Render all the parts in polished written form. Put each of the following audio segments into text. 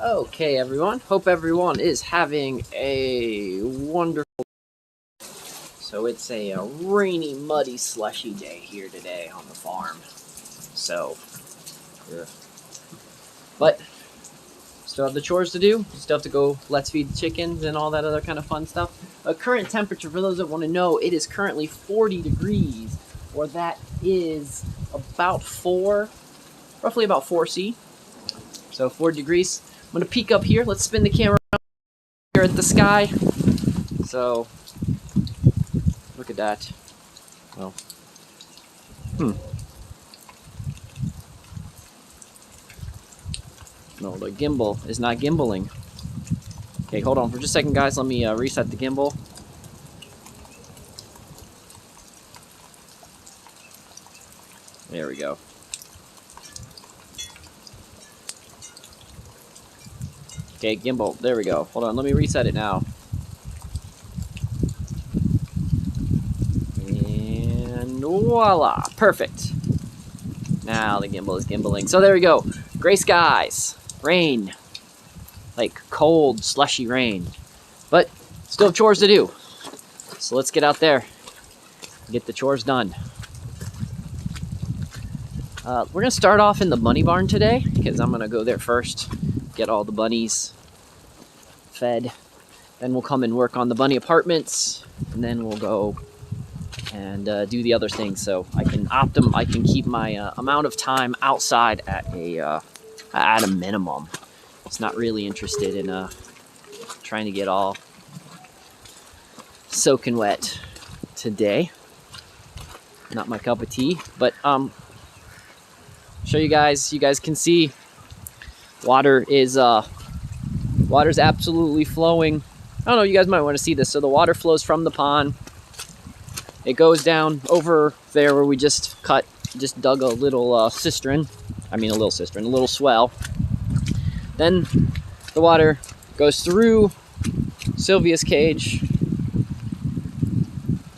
Okay, everyone. Hope everyone is having a wonderful. So it's a rainy, muddy, slushy day here today on the farm. So, but still have the chores to do. Still have to go. Let's feed the chickens and all that other kind of fun stuff. Current temperature, for those that want to know, it is currently 40 degrees, or that is about roughly about 4°C. So 40 degrees. I'm going to peek up here. Let's spin the camera here at the sky. So, look at that. Well, No, the gimbal is not gimbaling. Okay, hold on for just a second, guys. Let me reset the gimbal. There we go. Okay, gimbal. There we go. Hold on. Let me reset it now. And voila. Perfect. Now the gimbal is gimbaling. So there we go. Gray skies. Rain. Like cold, slushy rain. But still have chores to do. So let's get out there and get the chores done. We're going to start off in the bunny barn today because I'm going to go there first. Get all the bunnies fed. Then we'll come and work on the bunny apartments. And then we'll go and do the other things. So I can keep my amount of time outside at a minimum. It's not really interested in trying to get all soaking wet today. Not my cup of tea, but show you guys. You guys can see water's absolutely flowing. I don't know, you guys might want to see this. So the water flows from the pond. It goes down over there where we just dug a little cistern. I mean a little swell. Then the water goes through Sylvia's cage.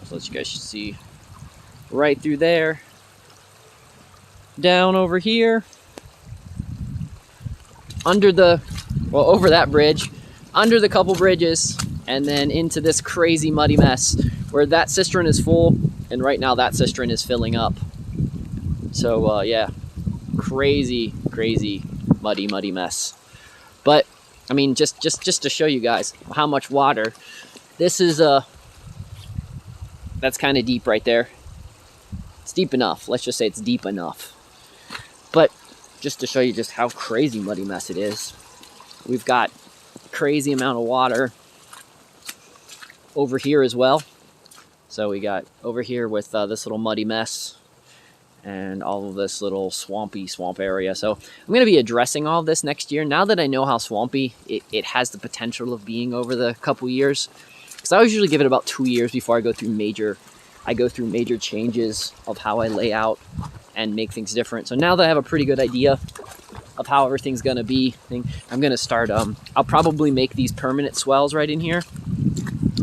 So let you guys see right through there. Down over here. Over that bridge. Under the couple bridges. And then into this crazy muddy mess where that cistern is full. And right now that cistern is filling up. So yeah. Crazy muddy mess. But I mean, just to show you guys how much water. This is that's kind of deep right there. It's deep enough. Let's just say it's deep enough. But just to show you just how crazy muddy mess it is, we've got a crazy amount of water over here as well. So we got over here with this little muddy mess and all of this little swamp area. So I'm going to be addressing all of this next year. Now that I know how swampy it has the potential of being over the couple years, because I usually give it about 2 years before I go through major changes of how I lay out and make things different. So now that I have a pretty good idea of how everything's going to be, I'm going to start, I'll probably make these permanent swells right in here.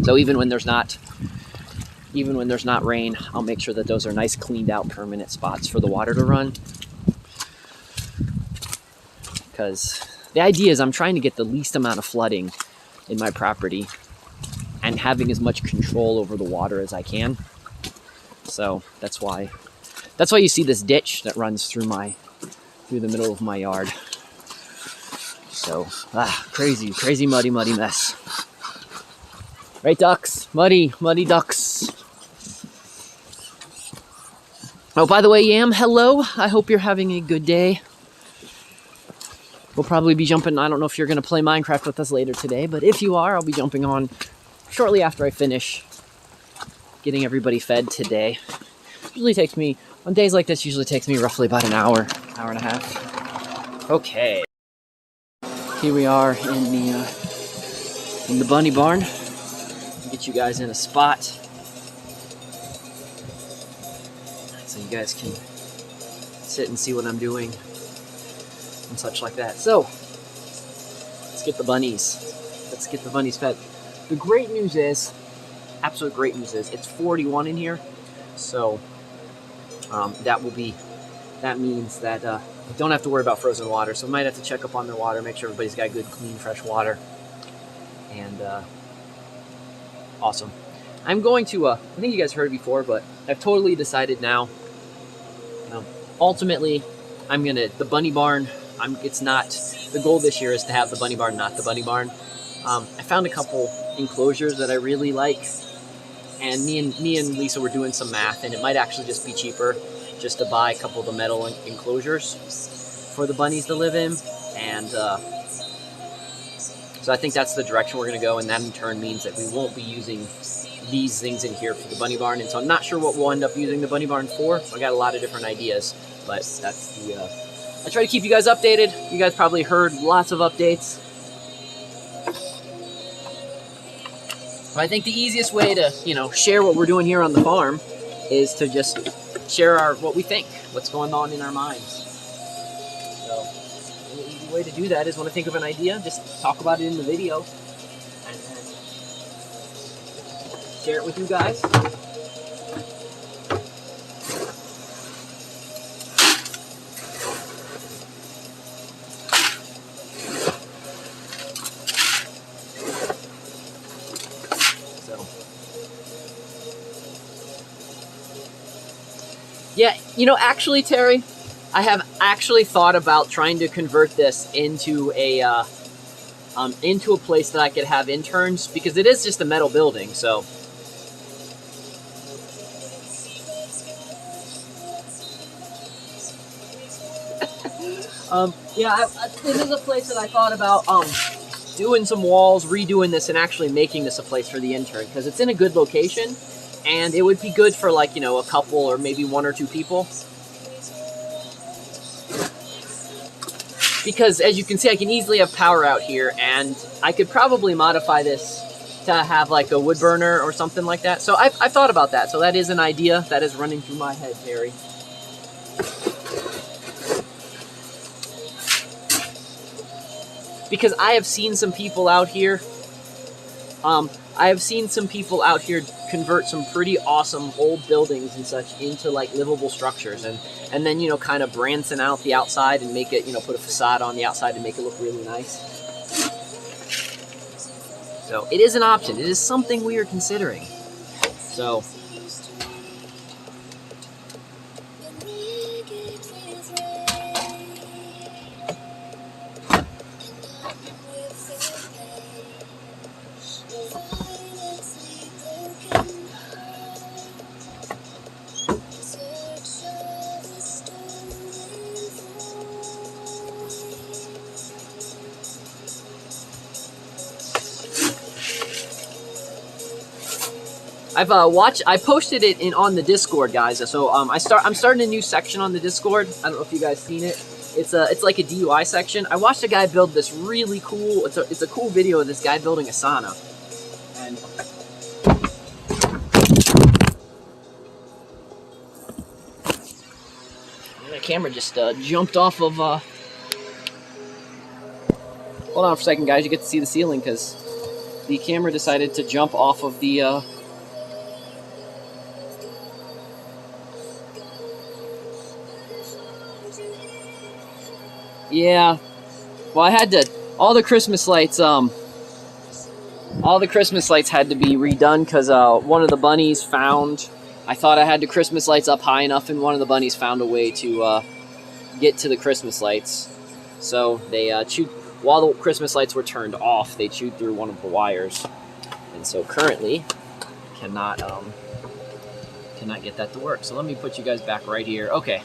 So even when there's not rain, I'll make sure that those are nice, cleaned out, permanent spots for the water to run. Because the idea is I'm trying to get the least amount of flooding in my property and having as much control over the water as I can. So that's why you see this ditch that runs through the middle of my yard. So crazy muddy mess. Right, ducks? Muddy ducks. Oh, by the way, Yam, hello. I hope you're having a good day. We'll probably be jumping. I don't know if you're going to play Minecraft with us later today, but if you are, I'll be jumping on shortly after I finish getting everybody fed today. Usually takes me, on days like this, roughly about an hour and a half. Okay. Here we are in the bunny barn. Get you guys in a spot so you guys can sit and see what I'm doing and such like that. So let's get the bunnies fed. The great news is, absolute great news is, it's 41 in here, so that will be that means that don't have to worry about frozen water. So we might have to check up on their water, make sure everybody's got good, clean, fresh water. And awesome. I'm going to, I think you guys heard before, but I've totally decided now. Ultimately, I'm gonna, the bunny barn, it's not, the goal this year is to have the bunny barn, not the bunny barn. I found a couple enclosures that I really like, and me and Lisa were doing some math, and it might actually just be cheaper just to buy a couple of the metal enclosures for the bunnies to live in. And so I think that's the direction we're going to go, and that in turn means that we won't be using these things in here for the bunny barn. And so I'm not sure what we'll end up using the bunny barn for. I got a lot of different ideas, but that's the I try to keep you guys updated. You guys probably heard lots of updates. But I think the easiest way to, share what we're doing here on the farm is to just share what we think, what's going on in our minds. So the easy way to do that is when I think of an idea, just talk about it in the video and then share it with you guys. Yeah, actually, Terry, I have actually thought about trying to convert this into a place that I could have interns, because it is just a metal building. So, this is a place that I thought about doing some walls, redoing this, and actually making this a place for the intern, because it's in a good location. And it would be good for, like, a couple or maybe one or two people. Because, as you can see, I can easily have power out here, and I could probably modify this to have, like, a wood burner or something like that. So I've thought about that. So that is an idea that is running through my head, Terry. Because I have seen some people out here... convert some pretty awesome old buildings and such into like livable structures, and then kind of branson out the outside and make it, put a facade on the outside to make it look really nice. So it is an option. It is something we are considering. So I posted it on the Discord, guys. So I'm starting a new section on the Discord. I don't know if you guys seen it. It's like a DIY section. I watched a guy build this really cool. It's a cool video of this guy building a sauna. And the camera just jumped off of. Hold on for a second, guys. You get to see the ceiling because the camera decided to jump off of the. Yeah, well, I had to, all the Christmas lights had to be redone because one of the bunnies found, I thought I had the Christmas lights up high enough, and one of the bunnies found a way to get to the Christmas lights. So they while the Christmas lights were turned off, they chewed through one of the wires, and so currently cannot get that to work. So let me put you guys back right here. Okay,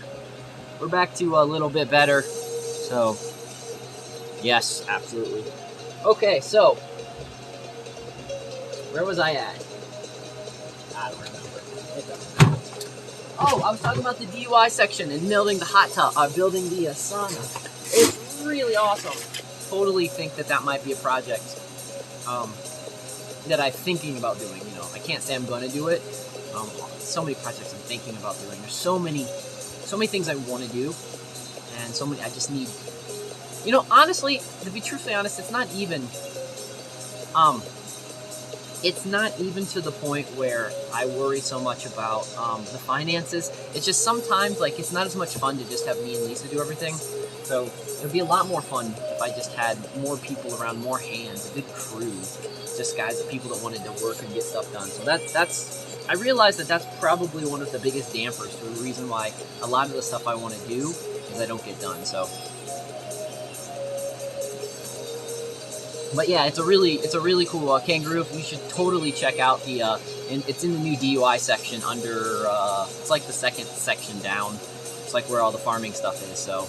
we're back to a little bit better. So, yes, absolutely. Okay, so, where was I at? I don't remember. Oh, I was talking about the DIY section and building the hot tub, building the sauna. It's really awesome. Totally think that might be a project that I'm thinking about doing. I can't say I'm going to do it. So many projects I'm thinking about doing. There's so many things I want to do. And so many, I just need, honestly, to be truthfully honest, it's not even, it's not even to the point where I worry so much about the finances. It's just sometimes, like, it's not as much fun to just have me and Lisa do everything. So it would be a lot more fun if I just had more people around, more hands, a good crew, just guys, people that wanted to work and get stuff done. So I realize that that's probably one of the biggest dampers to the reason why a lot of the stuff I want to do is I don't get done. So, but yeah, it's a really cool kangaroo. You should totally check out the it's in the new DUI section under it's like the second section down. It's like where all the farming stuff is. So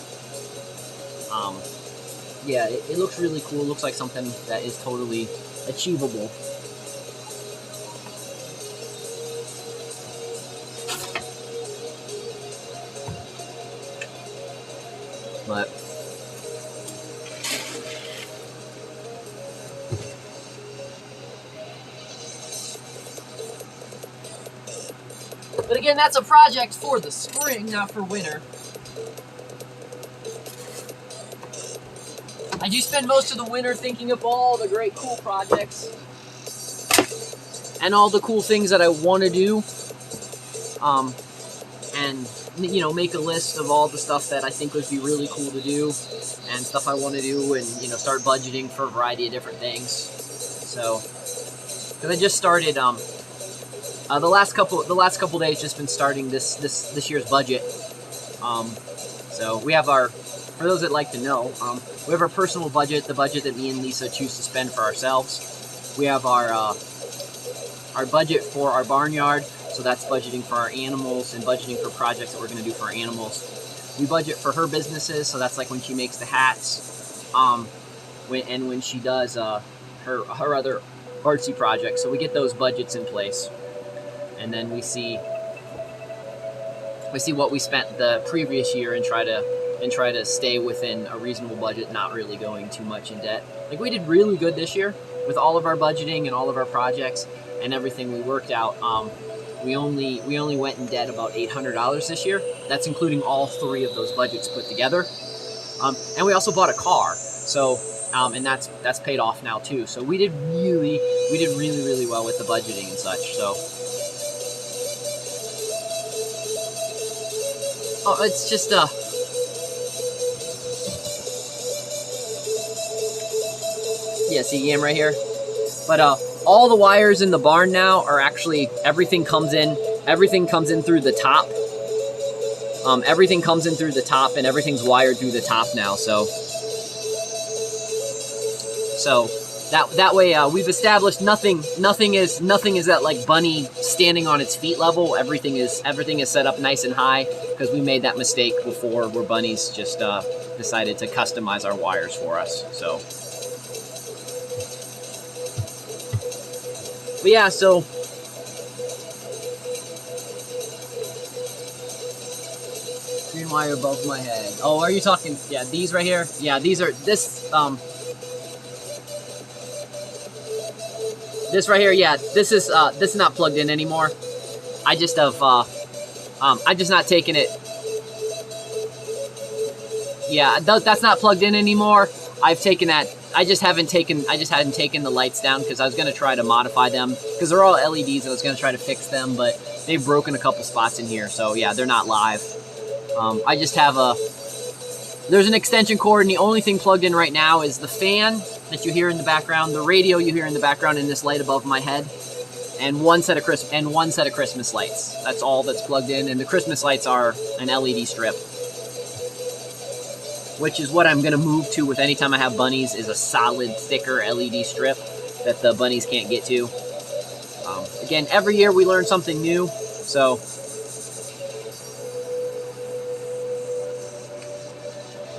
yeah, it looks really cool. It looks like something that is totally achievable. But again, that's a project for the spring, not for winter. I do spend most of the winter thinking of all the great cool projects and all the cool things that I want to do, and you know, make a list of all the stuff that I think would be really cool to do and stuff I want to do, and you know, start budgeting for a variety of different things. So, because I just started the last couple days, just been starting this year's budget. So we have for those that like to know, we have our personal budget, the budget that me and Lisa choose to spend for ourselves. We have our budget for our barnyard, so that's budgeting for our animals and budgeting for projects that we're going to do for our animals. We budget for her businesses, so that's like when she makes the hats, when she does her other artsy projects. So we get those budgets in place, and then we see what we spent the previous year and try to stay within a reasonable budget, not really going too much in debt. Like, we did really good this year with all of our budgeting and all of our projects and everything we worked out. We only went in debt about $800 this year. That's including all three of those budgets put together. And we also bought a car. So and that's paid off now too. So we did really well with the budgeting and such. So it's just yeah, see yam right here. But all the wires in the barn now are actually, everything comes in through the top. Everything comes in through the top, and everything's wired through the top now. So that way we've established nothing is that like bunny standing on its feet level. Everything is set up nice and high, because we made that mistake before where bunnies just decided to customize our wires for us. So. But yeah, so green wire above my head. Oh, are you talking? Yeah, these right here. Yeah, these are this right here. Yeah, this is not plugged in anymore. I just have I just not taking it. Yeah, that's not plugged in anymore. I've taken that. I just hadn't taken the lights down, because I was going to try to modify them, because they're all LEDs. I was going to try to fix them, but they've broken a couple spots in here. So yeah, they're not live. I just have there's an extension cord, and the only thing plugged in right now is the fan that you hear in the background, the radio you hear in the background, and this light above my head, and one set of Christmas lights. That's all that's plugged in, and the Christmas lights are an LED strip, which is what I'm going to move to with anytime I have bunnies, is a solid, thicker LED strip that the bunnies can't get to. Again, every year we learn something new, so.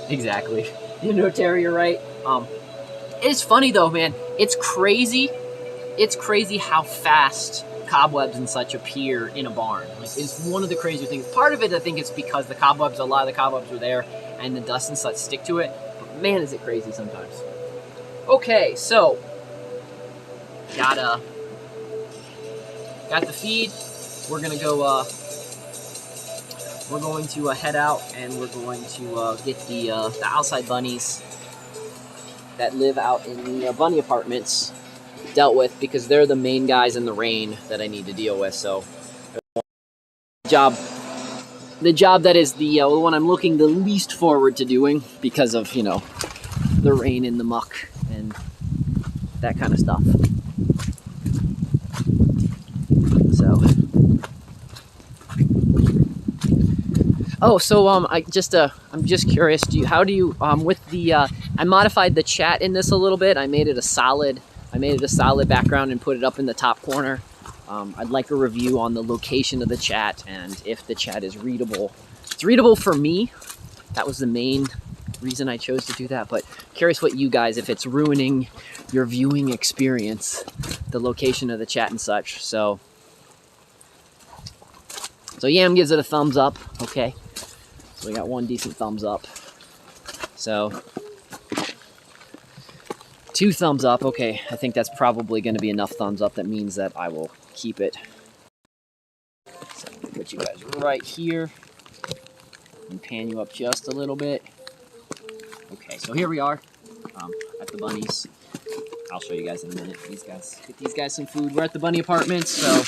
Exactly. You know, Terry, you're right. It's funny though, man. It's crazy how fast cobwebs and such appear in a barn. Like, it's one of the crazier things. Part of it, I think, it's because a lot of the cobwebs are there, and the dust and such stick to it. But man, is it crazy sometimes. Okay, so got the feed. We're gonna go. We're going to head out, and we're going to get the outside bunnies that live out in the bunny apartments dealt with because they're the main guys in the rain that I need to deal with. So the job that is the one I'm looking the least forward to doing because of, you know, the rain and the muck and that kind of stuff. So, oh, so I'm just curious. How do you with the I modified the chat in this a little bit. I made it a solid background and put it up in the top corner. I'd like a review on the location of the chat and if the chat is readable. It's readable for me. That was the main reason I chose to do that. But curious what you guys, if it's ruining your viewing experience, the location of the chat and such. So Yam gives it a thumbs up. Okay. So we got one decent thumbs up. So 2 thumbs up. Okay, I think that's probably going to be enough thumbs up. That means that I will keep it. So I'm going to put you guys right here and pan you up just a little bit. Okay, so here we are at the bunnies. I'll show you guys in a minute. Get these guys some food. We're at the bunny apartments, so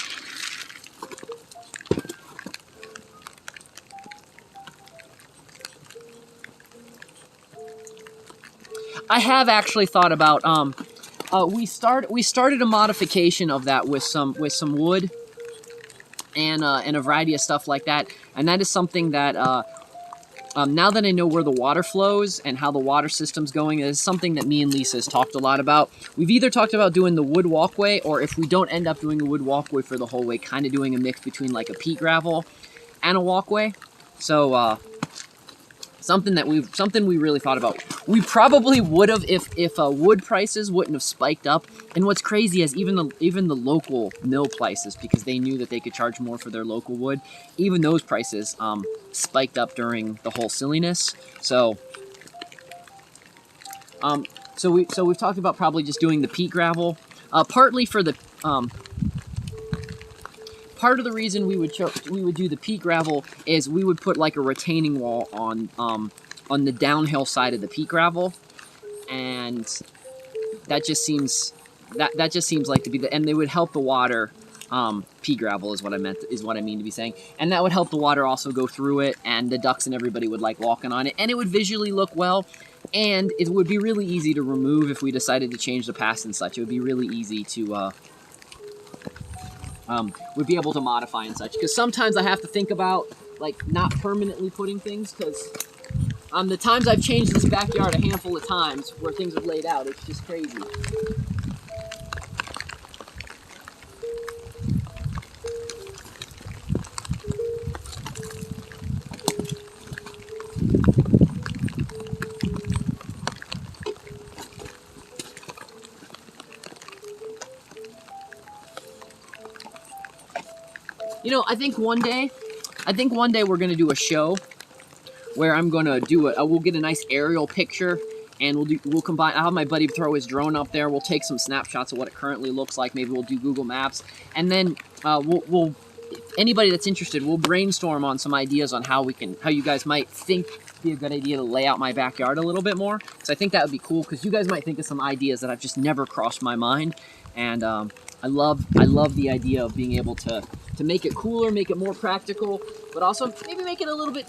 I have actually thought about we started a modification of that with some wood and a variety of stuff like that, and that is something that now that I know where the water flows and how the water system's going, is something that me and Lisa has talked a lot about. We've either talked about doing the wood walkway, or if we don't end up doing a wood walkway for the whole way, kind of doing a mix between like a peat gravel and a walkway. So something we really thought about. We probably would have if wood prices wouldn't have spiked up. And what's crazy is even the local mill prices, because they knew that they could charge more for their local wood, even those prices spiked up during the whole silliness. So we've talked about probably just doing the peat gravel, partly for the part of the reason we would do the peat gravel is we would put like a retaining wall on the downhill side of the peat gravel, and that just seems like to be and they would help the water. Peat gravel is what I mean to be saying, and that would help the water also go through it, and the ducks and everybody would like walking on it, and it would visually look well, and it would be really easy to remove if we decided to change the paths and such. It would be really easy to would be able to modify and such, because sometimes I have to think about like not permanently putting things, because the times I've changed this backyard a handful of times where things are laid out, it's just crazy. You know, I think one day we're gonna do a show where I'm gonna do it. We'll get a nice aerial picture, and we'll combine. I'll have my buddy throw his drone up there. We'll take some snapshots of what it currently looks like. Maybe we'll do Google Maps, and then we'll anybody that's interested, we'll brainstorm on some ideas on how you guys might think be a good idea to lay out my backyard a little bit more. So I think that would be cool, because you guys might think of some ideas that I've just never crossed my mind, and I love the idea of being able to make it cooler, make it more practical, but also maybe make it a little bit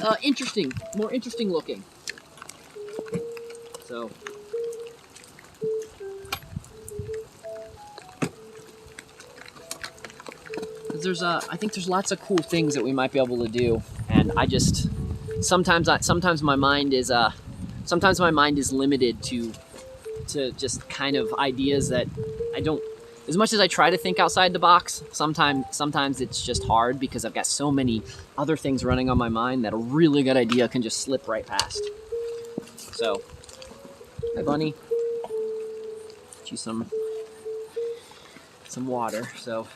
more interesting looking. So I think there's lots of cool things that we might be able to do, and I just sometimes my mind is limited to just kind of ideas that I don't. As much as I try to think outside the box, sometimes it's just hard, because I've got so many other things running on my mind that a really good idea can just slip right past. So, hi bunny. Get you some water. So.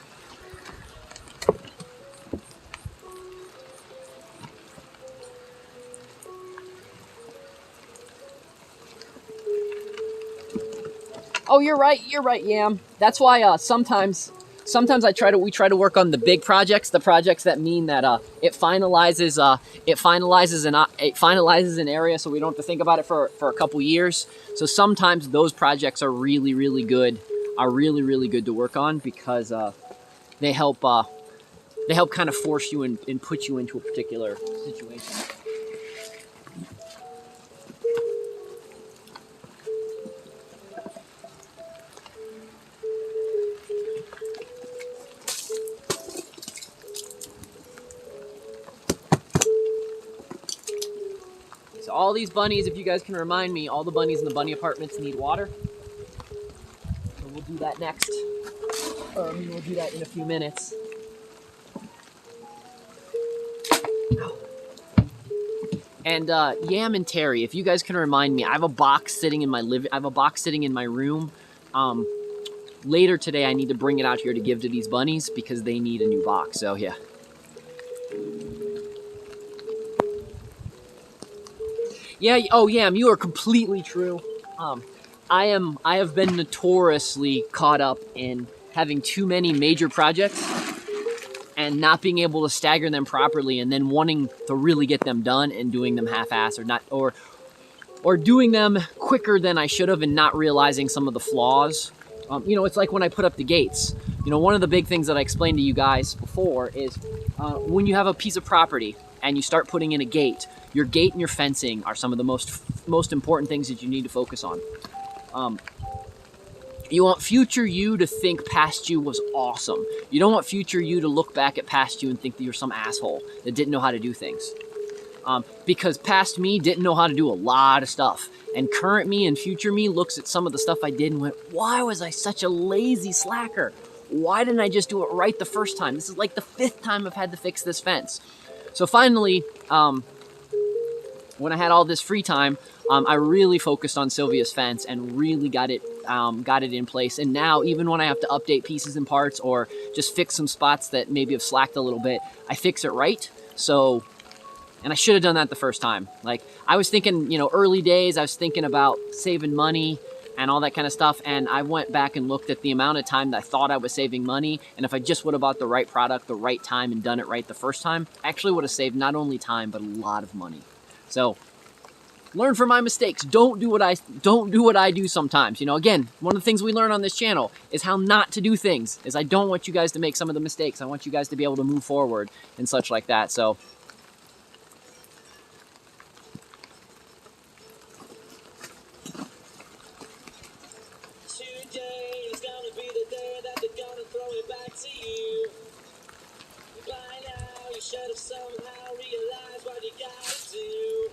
Oh, you're right, Yam. That's why sometimes we try to work on the big projects, the projects that mean that it finalizes an area, so we don't have to think about it for a couple years. So sometimes those projects are really, really good are really, really good to work on because they help kind of force you and put you into a particular situation. So all these bunnies, if you guys can remind me, all the bunnies in the bunny apartments need water. So we'll do that next. We'll do that in a few minutes. And Yam and Terry, if you guys can remind me, I have a box sitting in my room. Later today, I need to bring it out here to give to these bunnies because they need a new box. So yeah. Yeah. Oh, Yam, you are completely true. I have been notoriously caught up in having too many major projects and not being able to stagger them properly, and then wanting to really get them done and doing them half-assed or doing them quicker than I should have and not realizing some of the flaws. It's like when I put up the gates. One of the big things that I explained to you guys before is when you have a piece of property and you start putting in a gate, your gate and your fencing are some of the most important things that you need to focus on. You want future you to think past you was awesome. You don't want future you to look back at past you and think that you're some asshole that didn't know how to do things. Because past me didn't know how to do a lot of stuff. And current me and future me looks at some of the stuff I did and went, why was I such a lazy slacker? Why didn't I just do it right the first time? This is like the 5th time I've had to fix this fence. So finally, when I had all this free time, I really focused on Sylvia's fence and really got it in place. And now, even when I have to update pieces and parts or just fix some spots that maybe have slacked a little bit, I fix it right. So, and I should have done that the first time. Like, I was thinking, early days, I was thinking about saving money and all that kind of stuff. And I went back and looked at the amount of time that I thought I was saving money. And if I just would have bought the right product, the right time, and done it right the first time, I actually would have saved not only time, but a lot of money. So, learn from my mistakes. Don't do what I do sometimes. Again, one of the things we learn on this channel is how not to do things. Is I don't want you guys to make some of the mistakes. I want you guys to be able to move forward and such like that. So, today is gonna be the day that they're gonna throw it back to you. By now, you should have somehow realized what you gotta do.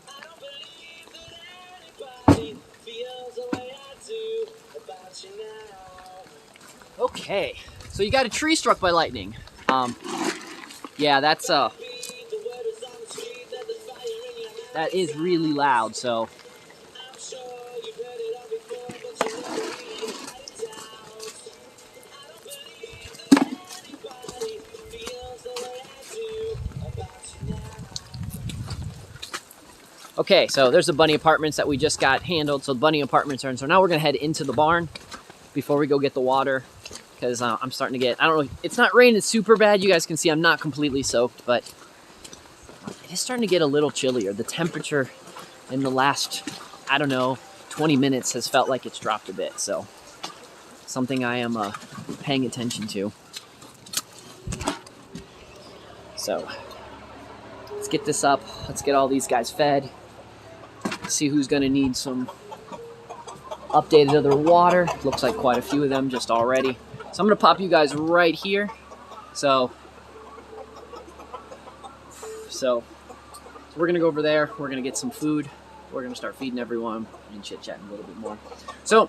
I don't believe that anybody feels the way I do about you now. okay. So you got a tree struck by lightning. Yeah, that is really loud. So I'm sure you've heard it all before, but you never really had it out. I don't believe that anybody feels the way I do about you now. okay, so there's the bunny apartments that we just got handled. So the bunny apartments are in. So now we're gonna head into the barn before we go get the water, because I'm starting to get, I don't know, it's not raining super bad. You guys can see I'm not completely soaked, but it is starting to get a little chillier. The temperature in the last, 20 minutes has felt like it's dropped a bit. So something I am paying attention to. So let's get this up. Let's get all these guys fed. See who's going to need some updated other water. Looks like quite a few of them just already. So I'm going to pop you guys right here. So we're going to go over there. We're going to get some food. We're going to start feeding everyone and chit-chatting a little bit more. So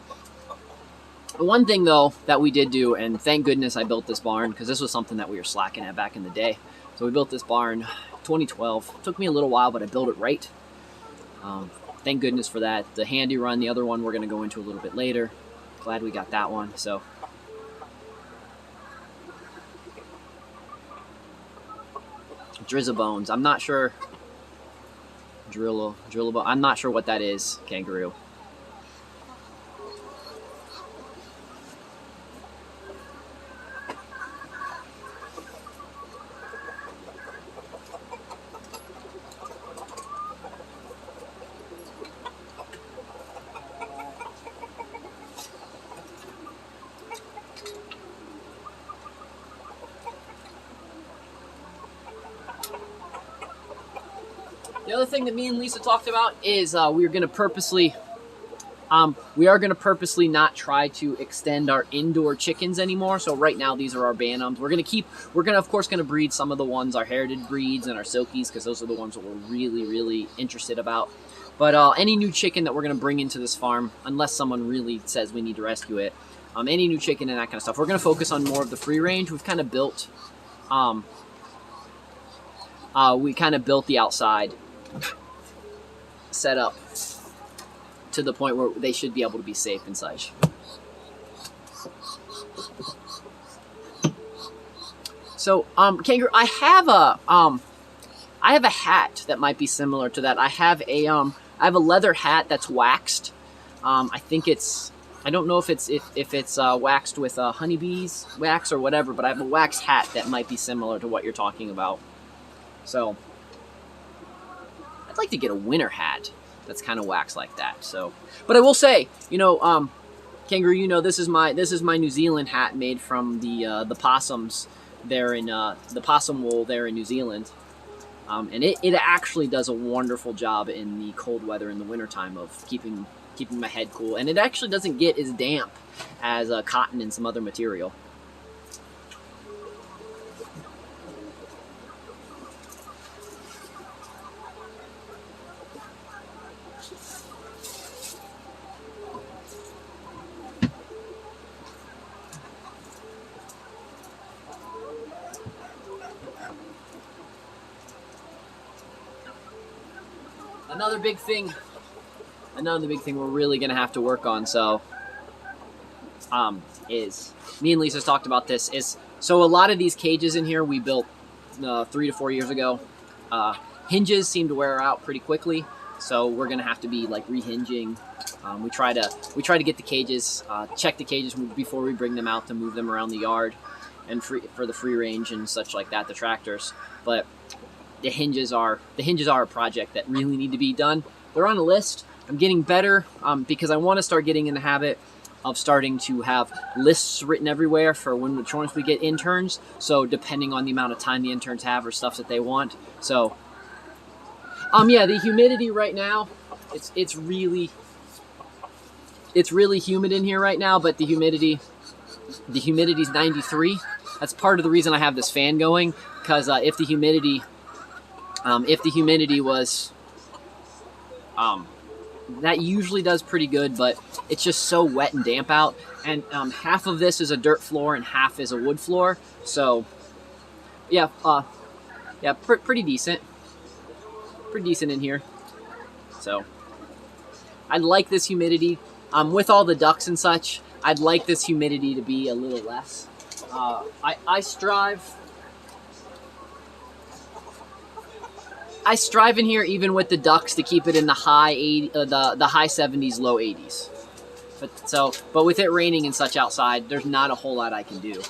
one thing, though, that we did do, and thank goodness I built this barn, because this was something that we were slacking at back in the day. So we built this barn 2012. It took me a little while, but I built it right. Thank goodness for that. The handy run, the other one we're going to go into a little bit later. Glad we got that one. So Drizzle bones. I'm not sure. Drill bone. I'm not sure what that is. Kangaroo. The other thing that me and Lisa talked about is we are going to purposely not try to extend our indoor chickens anymore. So right now these are our Bantams. We're of course going to breed some of the ones, our heritage breeds and our Silkies, because those are the ones that we're really, really interested about. But any new chicken that we're going to bring into this farm, unless someone really says we need to rescue it, any new chicken and that kind of stuff, we're going to focus on more of the free range. We've kind of built, the outside setup to the point where they should be able to be safe and such. So, Kangaroo, I have a hat that might be similar to that. I have a leather hat that's waxed. I don't know if it's waxed with honeybees wax or whatever, but I have a wax hat that might be similar to what you're talking about. So, I'd like to get a winter hat that's kind of waxed like that. So, but I will say, Kangaroo, this is my New Zealand hat made from the possums there in the possum wool there in New Zealand. And it actually does a wonderful job in the cold weather in the wintertime of keeping my head cool. And it actually doesn't get as damp as cotton and some other material. Another big thing we're really gonna have to work on. So, is me and Lisa's talked about this. So a lot of these cages in here we built 3 to 4 years ago. Hinges seem to wear out pretty quickly, so we're gonna have to be like rehinging. We try to get the cages, check the cages before we bring them out to move them around the yard, and for the free range and such like that, the tractors. But the hinges are a project that really need to be done. They're on a list. I'm getting better because I want to start getting in the habit of starting to have lists written everywhere for when we get interns. So depending on the amount of time the interns have or stuff that they want. So yeah, the humidity right now, it's really humid in here right now, but the humidity's 93. That's part of the reason I have this fan going, because if the humidity was that usually does pretty good, but it's just so wet and damp out. And half of this is a dirt floor and half is a wood floor. So yeah, pretty decent. Pretty decent in here. So I'd like this humidity. With all the ducks and such, I'd like this humidity to be a little less. I strive in here, even with the ducks, to keep it in the high 70s, low 80s. But with it raining and such outside, there's not a whole lot I can do.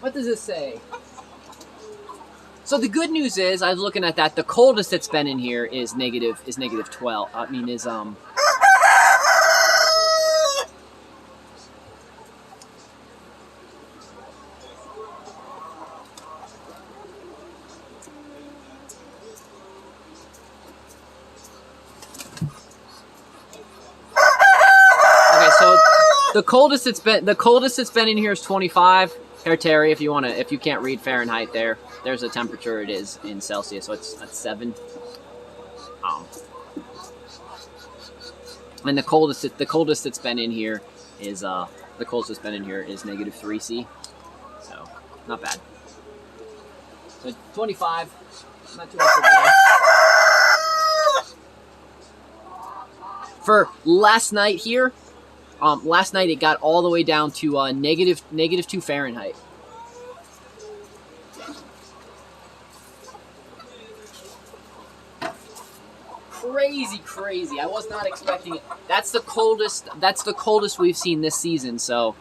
What does this say? So the good news is, I was looking at that, the coldest it's been in here is negative 12. Okay, so the coldest it's been in here is 25. Here, Terry, if you can't read Fahrenheit, there's a temperature it is in Celsius, so it's 7. And the coldest it's been in here is negative 3C. So not bad. So 25, not too much of a bad. For last night here. Last night it got all the way down to negative 2 Fahrenheit. crazy. I was not expecting it. That's the coldest we've seen this season, so.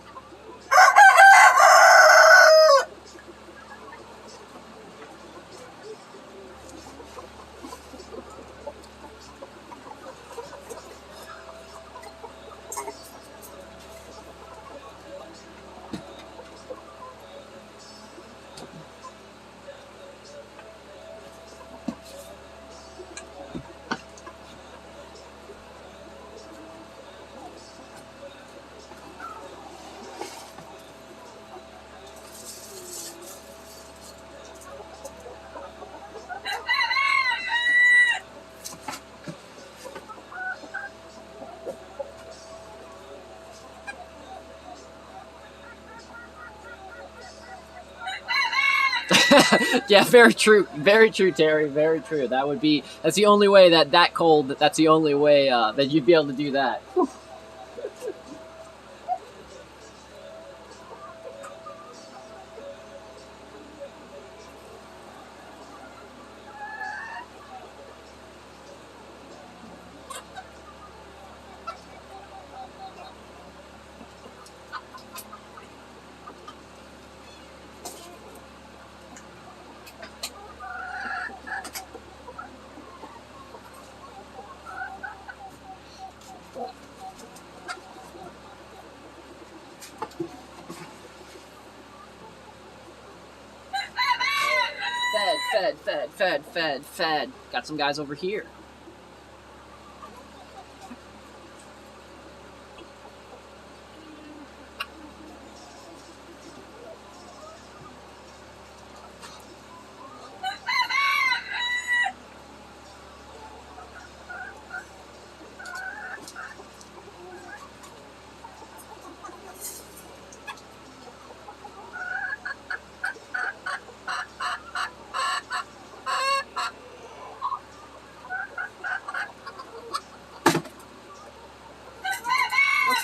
Yeah, very true, Terry, very true. That's the only way that cold. That's the only way that you'd be able to do that. Fed. Got some guys over here.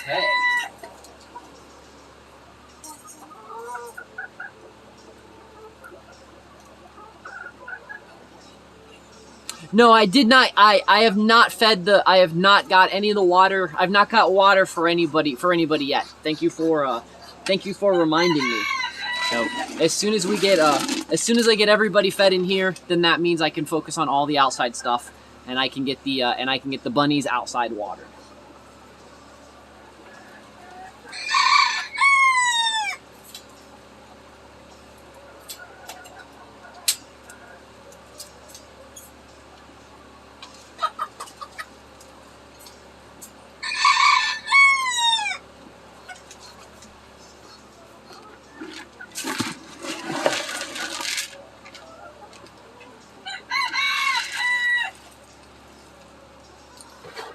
Okay. No, I did not. I have not fed the. I have not got any of the water. I've not got water for anybody yet. Thank you for reminding me. So as soon as I get everybody fed in here, then that means I can focus on all the outside stuff, and I can get the bunnies outside water.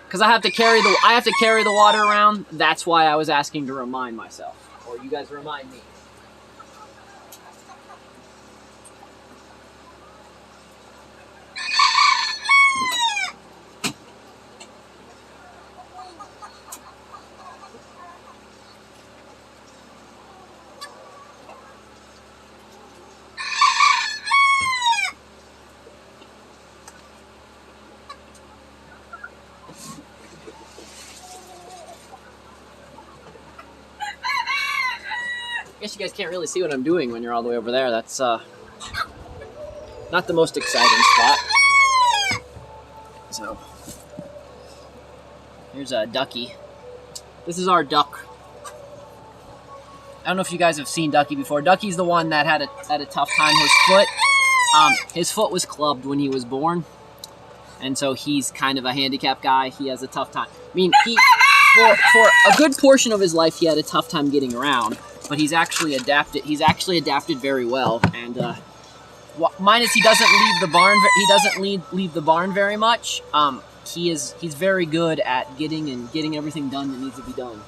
Because I have to carry the water around. That's why I was asking to remind myself, or you guys remind me. I guess you guys can't really see what I'm doing when you're all the way over there. That's not the most exciting spot. So here's a ducky. This is our duck. I don't know if you guys have seen Ducky before. Ducky's the one that had a tough time. His foot was clubbed when he was born, and so he's kind of a handicapped guy. He has a tough time. I mean, for a good portion of his life, he had a tough time getting around. But he's actually adapted. He's actually adapted very well, and minus he doesn't leave the barn. He doesn't leave the barn very much. He's very good at getting everything done that needs to be done.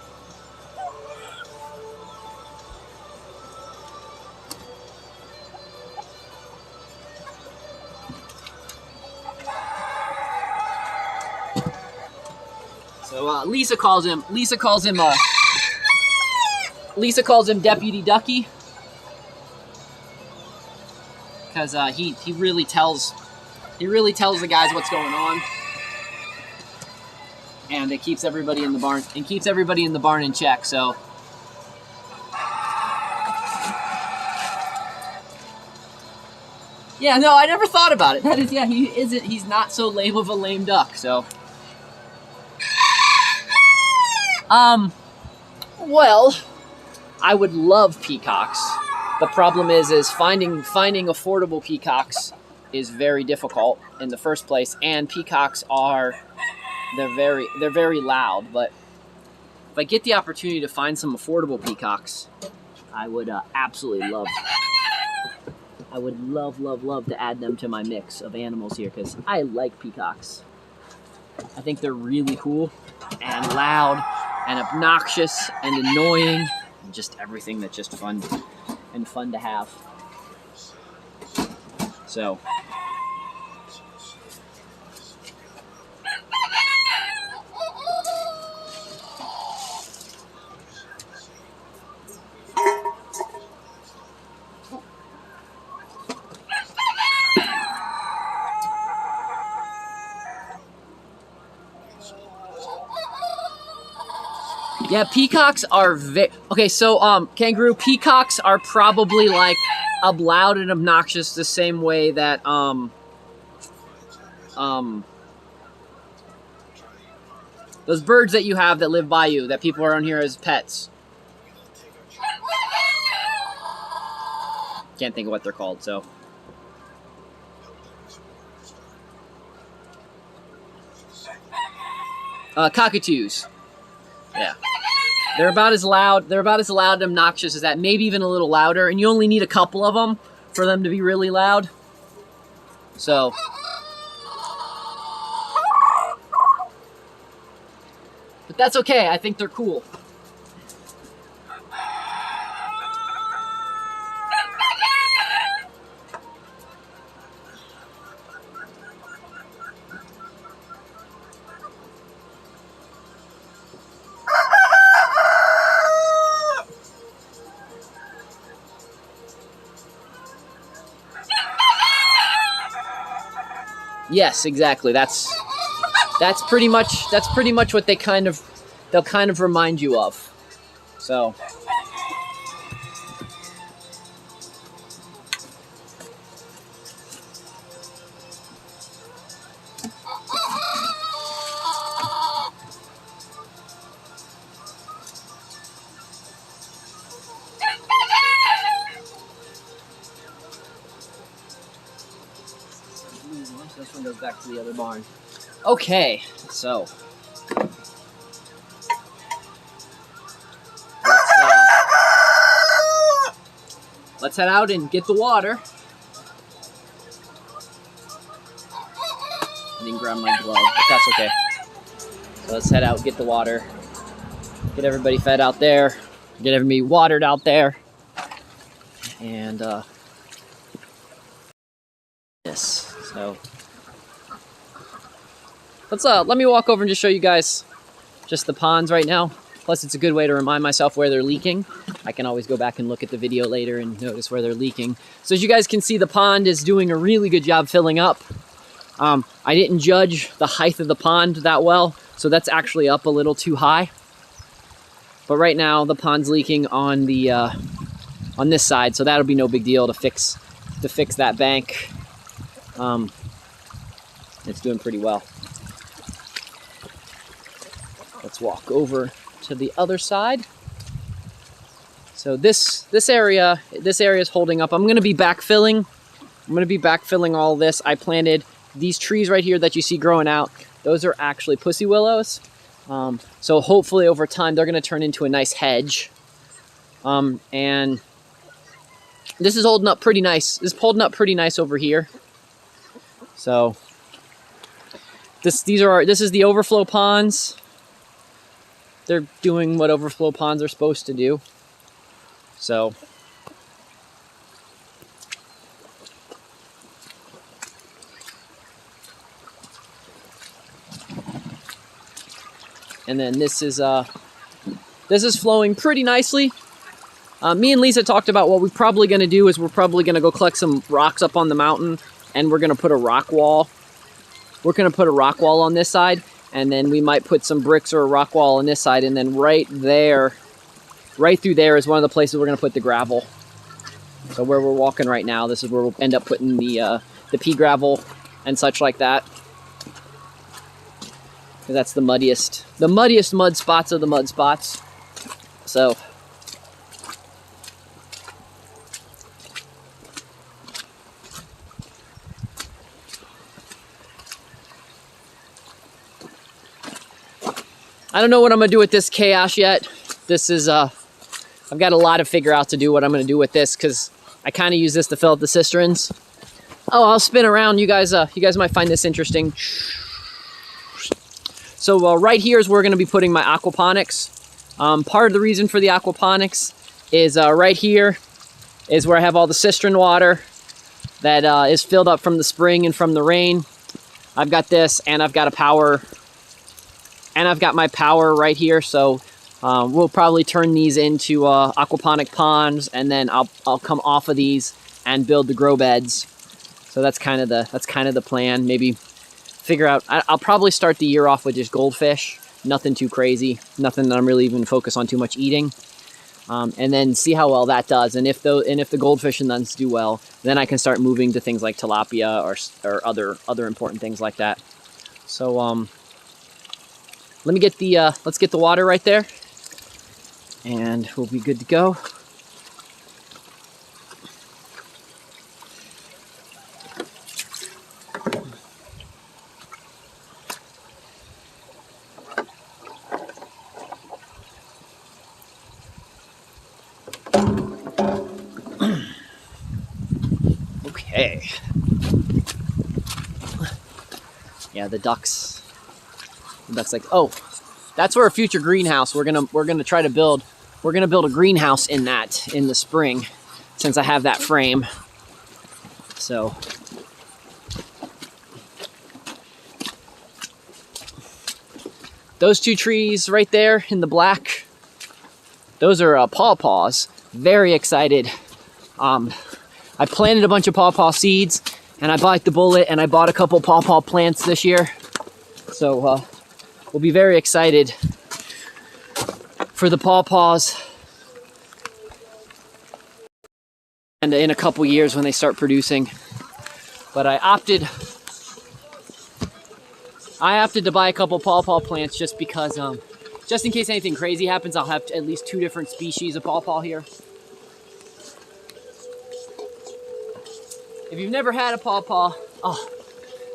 So Lisa calls him Deputy Ducky, because he really tells the guys what's going on. and it keeps everybody in the barn in check. So yeah, no, I never thought about it. That is, yeah, he's not so lame of a lame duck. So well, I would love peacocks. The problem is finding affordable peacocks is very difficult in the first place, and peacocks they're very loud. But if I get the opportunity to find some affordable peacocks, I would absolutely love. I would love to add them to my mix of animals here, because I like peacocks. I think they're really cool and loud and obnoxious and annoying and just everything that's just fun to have. So yeah, peacocks are okay. So, kangaroo, peacocks are probably like loud and obnoxious the same way that those birds that you have that live by you that people are on here as pets. Can't think of what they're called. So, cockatoos. Yeah. They're about as loud and obnoxious as that, maybe even a little louder, and you only need a couple of them for them to be really loud. So, but that's okay. I think they're cool. Yes, exactly. That's pretty much what they'll kind of remind you of. So this one goes back to the other barn. Okay, so let's head out and get the water. I didn't grab my glove, but that's okay. So let's head out and get the water. Get everybody fed out there. Get everybody watered out there. And this. So let me walk over and just show you guys just the ponds right now. Plus, it's a good way to remind myself where they're leaking. I can always go back and look at the video later and notice where they're leaking. So as you guys can see, the pond is doing a really good job filling up. I didn't judge the height of the pond that well, so that's actually up a little too high. But right now, the pond's leaking on the on this side, so that'll be no big deal to fix that bank. It's doing pretty well. Let's walk over to the other side. So this area is holding up. I'm going to be backfilling. All this. I planted these trees right here that you see growing out. Those are actually pussy willows. So hopefully over time they're going to turn into a nice hedge. And this is holding up pretty nice. This is holding up pretty nice over here. So this is the overflow ponds. They're doing what overflow ponds are supposed to do. So and then this is flowing pretty nicely. Me and Lisa talked about what we're probably going to do is we're probably going to go collect some rocks up on the mountain, and we're going to put a rock wall. We're going to put a rock wall on this side, and then we might put some bricks or a rock wall on this side, and then right there, right through there is one of the places we're going to put the gravel. So where we're walking right now, this is where we'll end up putting the pea gravel and such like that. Because that's the muddiest mud spots of the mud spots. So I don't know what I'm gonna do with this chaos yet. This is I've got a lot to figure out to do what I'm gonna do with this, because I kind of use this to fill up the cisterns. Oh, I'll spin around. You guys might find this interesting. So right here is where we're going to be putting my aquaponics. Part of the reason for the aquaponics is right here is where I have all the cistern water that is filled up from the spring and from the rain. I've got this, and I've got my power right here. So we'll probably turn these into aquaponic ponds, and then I'll come off of these and build the grow beds. So that's kind of the plan. Maybe figure out. I'll probably start the year off with just goldfish. Nothing too crazy. Nothing that I'm really even focused on too much eating. And then see how well that does. And if the goldfish and nuns do well, then I can start moving to things like tilapia or other important things like that. So let me get the let's get the water right there, and we'll be good to go. Okay. Yeah, the ducks. Like, oh, that's where a future greenhouse we're gonna try to build. We're gonna build a greenhouse in the spring, since I have that frame. So those two trees right there in the black, those are pawpaws. Very excited. I planted a bunch of pawpaw seeds, and I bite the bullet, and I bought a couple pawpaw plants this year. So we'll be very excited for the pawpaws, and in a couple years when they start producing. But I opted to buy a couple pawpaw plants just because, just in case anything crazy happens, I'll have at least 2 different species of pawpaw here. If you've never had a pawpaw, oh,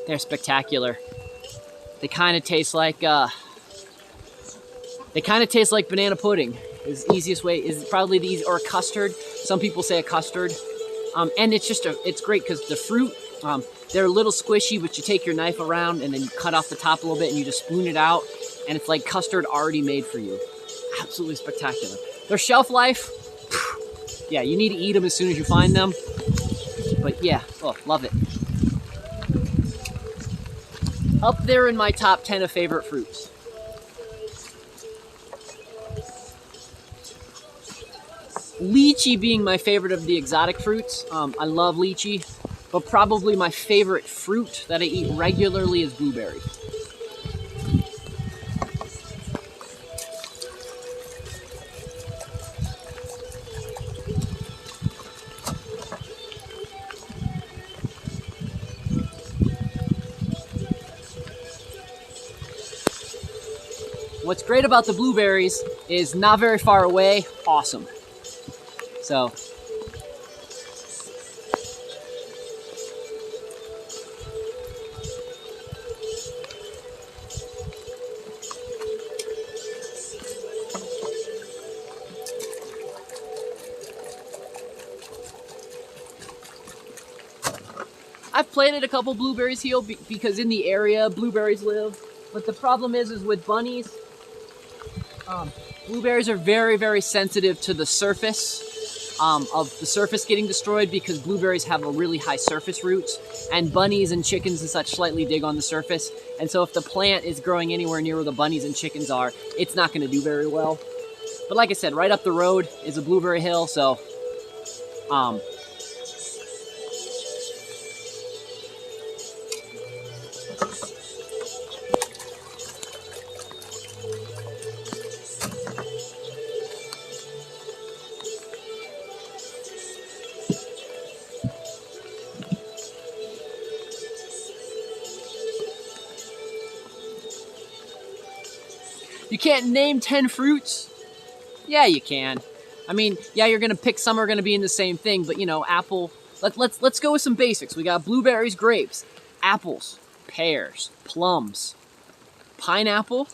they're spectacular. They kind of taste like banana pudding. Is the easiest way, is probably the easy, or custard. Some people say a custard. And it's great because the fruit, they're a little squishy, but you take your knife around and then you cut off the top a little bit and you just spoon it out, and it's like custard already made for you. Absolutely spectacular. Their shelf life, yeah, you need to eat them as soon as you find them. But yeah, oh, love it. Up there in my top 10 of favorite fruits. Lychee being my favorite of the exotic fruits. I love lychee, but probably my favorite fruit that I eat regularly is blueberry. What's great about the blueberries is not very far away, awesome. So, I've planted a couple blueberries here because in the area blueberries live, but the problem is with bunnies, blueberries are very, very sensitive to the surface. Of the surface getting destroyed, because blueberries have a really high surface roots, and bunnies and chickens and such slightly dig on the surface. And so if the plant is growing anywhere near where the bunnies and chickens are, it's not going to do very well. But like I said, right up the road is a blueberry hill, so You can't name 10 fruits? Yeah, you can. I mean, yeah, you're gonna pick some are gonna be in the same thing, but you know, apple. Let's go with some basics. We got blueberries, grapes, apples, pears, plums, pineapple,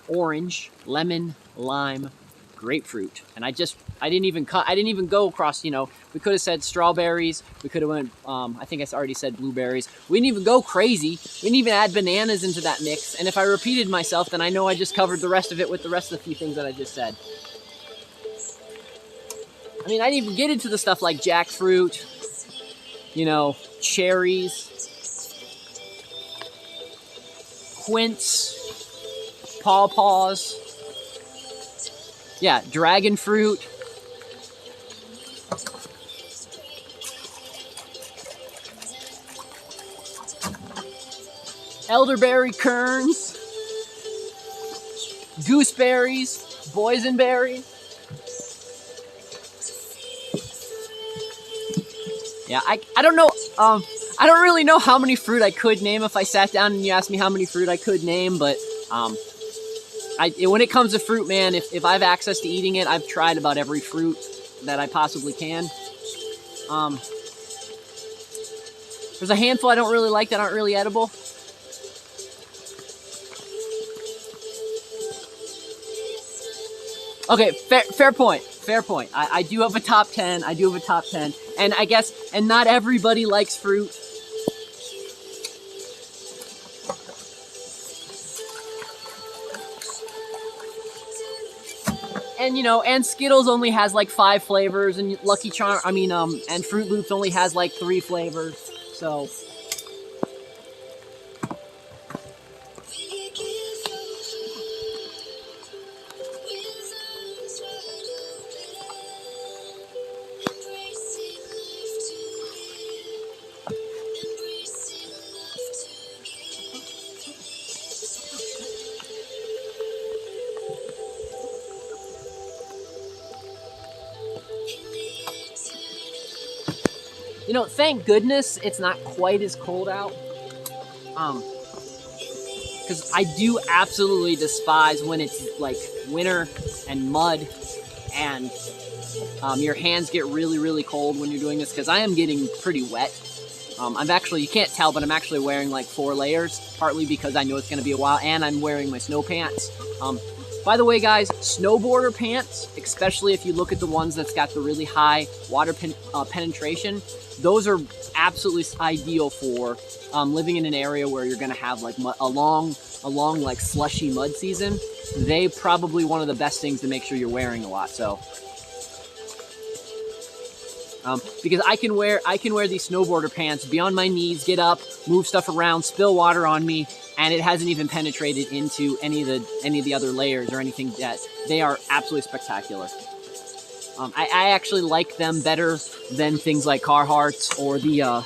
orange, lemon, lime, grapefruit. And I didn't even go across, you know, we could have said strawberries, we could have went, I think I already said blueberries. We didn't even go crazy. We didn't even add bananas into that mix. And if I repeated myself, then I know I just covered the rest of it with the rest of the few things that I just said. I mean, I didn't even get into the stuff like jackfruit, you know, cherries, quince, pawpaws, yeah, dragon fruit, elderberry kerns, gooseberries, boysenberry. Yeah, I don't know, I don't really know how many fruit I could name if I sat down and you asked me how many fruit I could name, but when it comes to fruit, man, if I have access to eating it, I've tried about every fruit that I possibly can. There's a handful I don't really like that aren't really edible. Okay, fair point. Fair point. I do have a top 10. I do have a top 10. And I guess, and not everybody likes fruit. And, you know, and Skittles only has like 5 flavors, and Lucky Charm, and Fruit Loops only has like 3 flavors. So... You know, thank goodness it's not quite as cold out. Because I do absolutely despise when it's like winter and mud and your hands get really, really cold when you're doing this, because I am getting pretty wet. You can't tell, but I'm actually wearing like 4 layers, partly because I know it's going to be a while, and I'm wearing my snow pants. By the way, guys, snowboarder pants, especially if you look at the ones that's got the really high water penetration, those are absolutely ideal for living in an area where you're going to have like a long like slushy mud season. They probably one of the best things to make sure you're wearing a lot. So, because I can wear these snowboarder pants beyond my knees, get up, move stuff around, spill water on me, and it hasn't even penetrated into any of the other layers or anything yet. They are absolutely spectacular. I actually like them better than things like Carhartts or the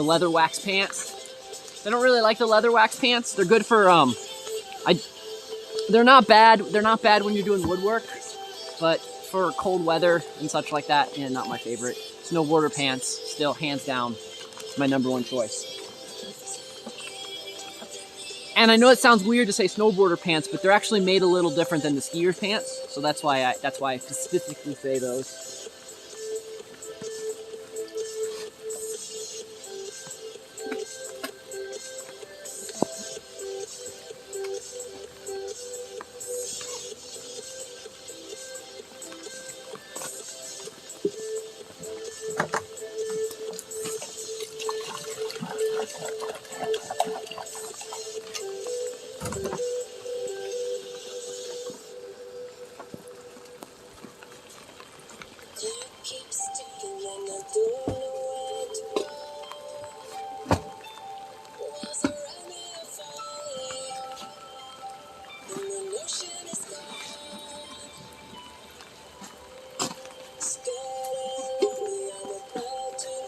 leather wax pants. I don't really like the leather wax pants. They're good for they're not bad. They're not bad when you're doing woodwork, but for cold weather and such like that, and not my favorite. Snowboarder pants, still hands down, my #1 choice. And I know it sounds weird to say snowboarder pants, but they're actually made a little different than the skier's pants, so that's why I specifically say those.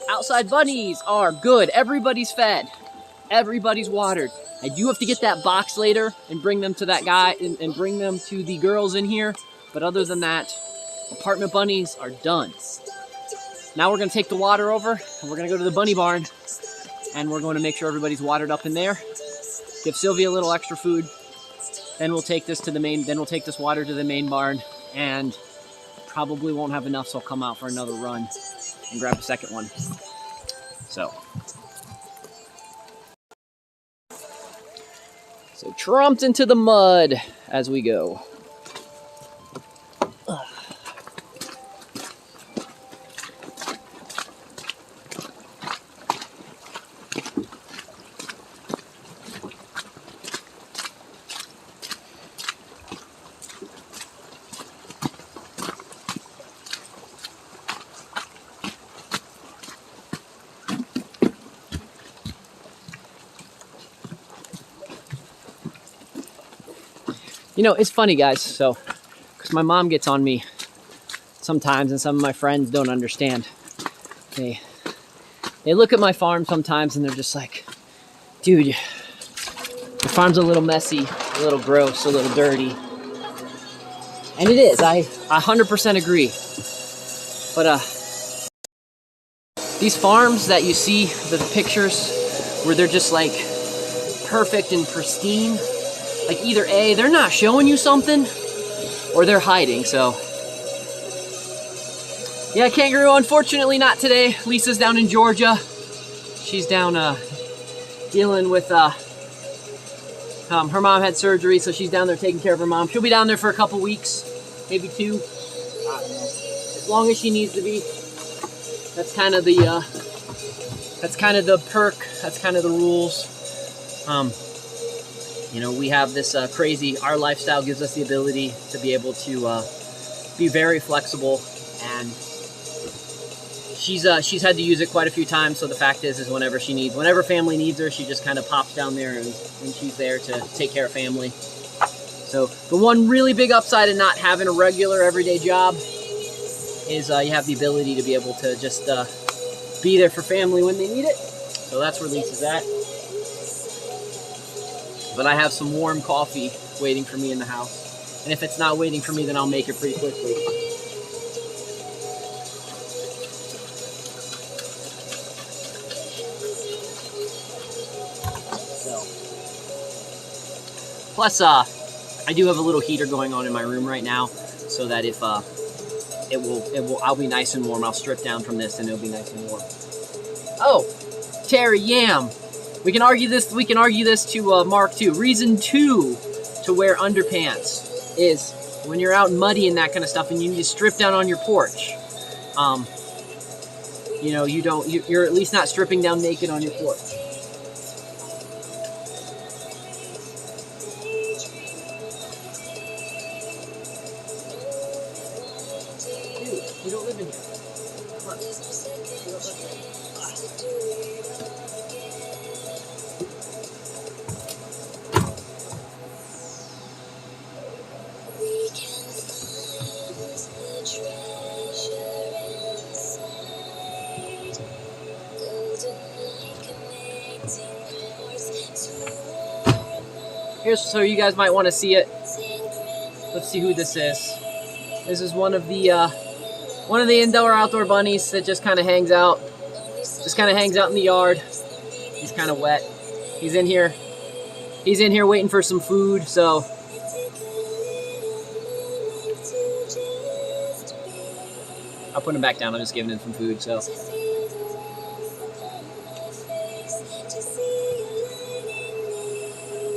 Outside bunnies are good. Everybody's fed. Everybody's watered. I do have to get that box later and bring them to that guy and bring them to the girls in here. But other than that, apartment bunnies are done. Now we're going to take the water over and we're going to go to the bunny barn and we're going to make sure everybody's watered up in there. Give Sylvia a little extra food. Then we'll take this to the main. Then we'll take this water to the main barn, and probably won't have enough, so I'll come out for another run and grab a second one. So tromped into the mud as we go. You know, it's funny, guys, so, because my mom gets on me sometimes, and some of my friends don't understand. They look at my farm sometimes, and they're just like, dude, your farm's a little messy, a little gross, a little dirty. And it is, I 100% agree. But these farms that you see, the pictures, where they're just like perfect and pristine, like either A, they're not showing you something, or they're hiding, so. Yeah, kangaroo, unfortunately not today. Lisa's down in Georgia. She's down dealing with, her mom had surgery, so she's down there taking care of her mom. She'll be down there for a couple weeks, maybe 2. I don't know. As long as she needs to be. That's kind of the perk, that's kind of the rules. You know, we have this crazy, our lifestyle gives us the ability to be able to be very flexible, and she's had to use it quite a few times, so the fact is whenever family needs her, she just kind of pops down there and she's there to take care of family. So the one really big upside in not having a regular everyday job is you have the ability to be able to just be there for family when they need it. So that's where Lisa's at. But I have some warm coffee waiting for me in the house. And if it's not waiting for me, then I'll make it pretty quickly. So. Plus, I do have a little heater going on in my room right now, so that if I'll be nice and warm. I'll strip down from this and it'll be nice and warm. Oh, Terry Yam. We can argue this to Mark too. Reason 2 to wear underpants is when you're out muddy and that kind of stuff, and you need to strip down on your porch. You know, you're at least not stripping down naked on your porch. Dude, you don't live in here. Come on. Here's, so you guys might want to see it. Let's see who this is. This is one of the indoor-outdoor bunnies that just kind of hangs out. Just kind of hangs out in the yard. He's kind of wet. He's in here. He's in here waiting for some food, so. I'll put him back down. I'm just giving him some food, so.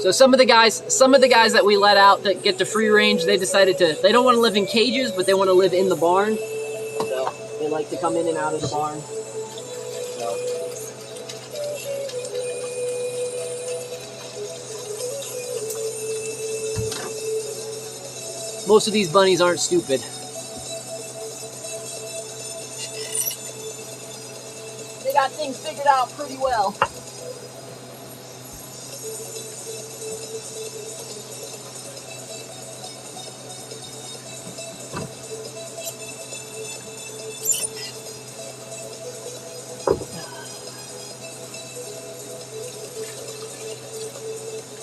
So some of the guys that we let out that get to free range, they decided they don't want to live in cages, but they want to live in the barn. So they like to come in and out of the barn. So. Most of these bunnies aren't stupid. They got things figured out pretty well.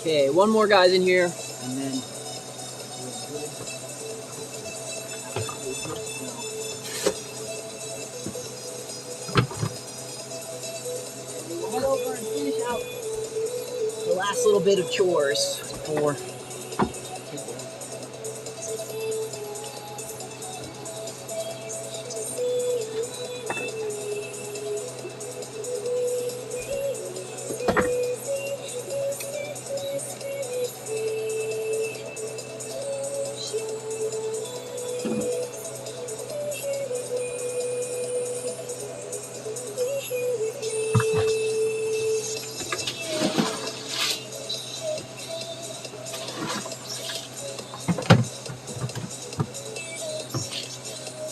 Okay, one more guy's in here, and then we'll head over and finish out the last little bit of chores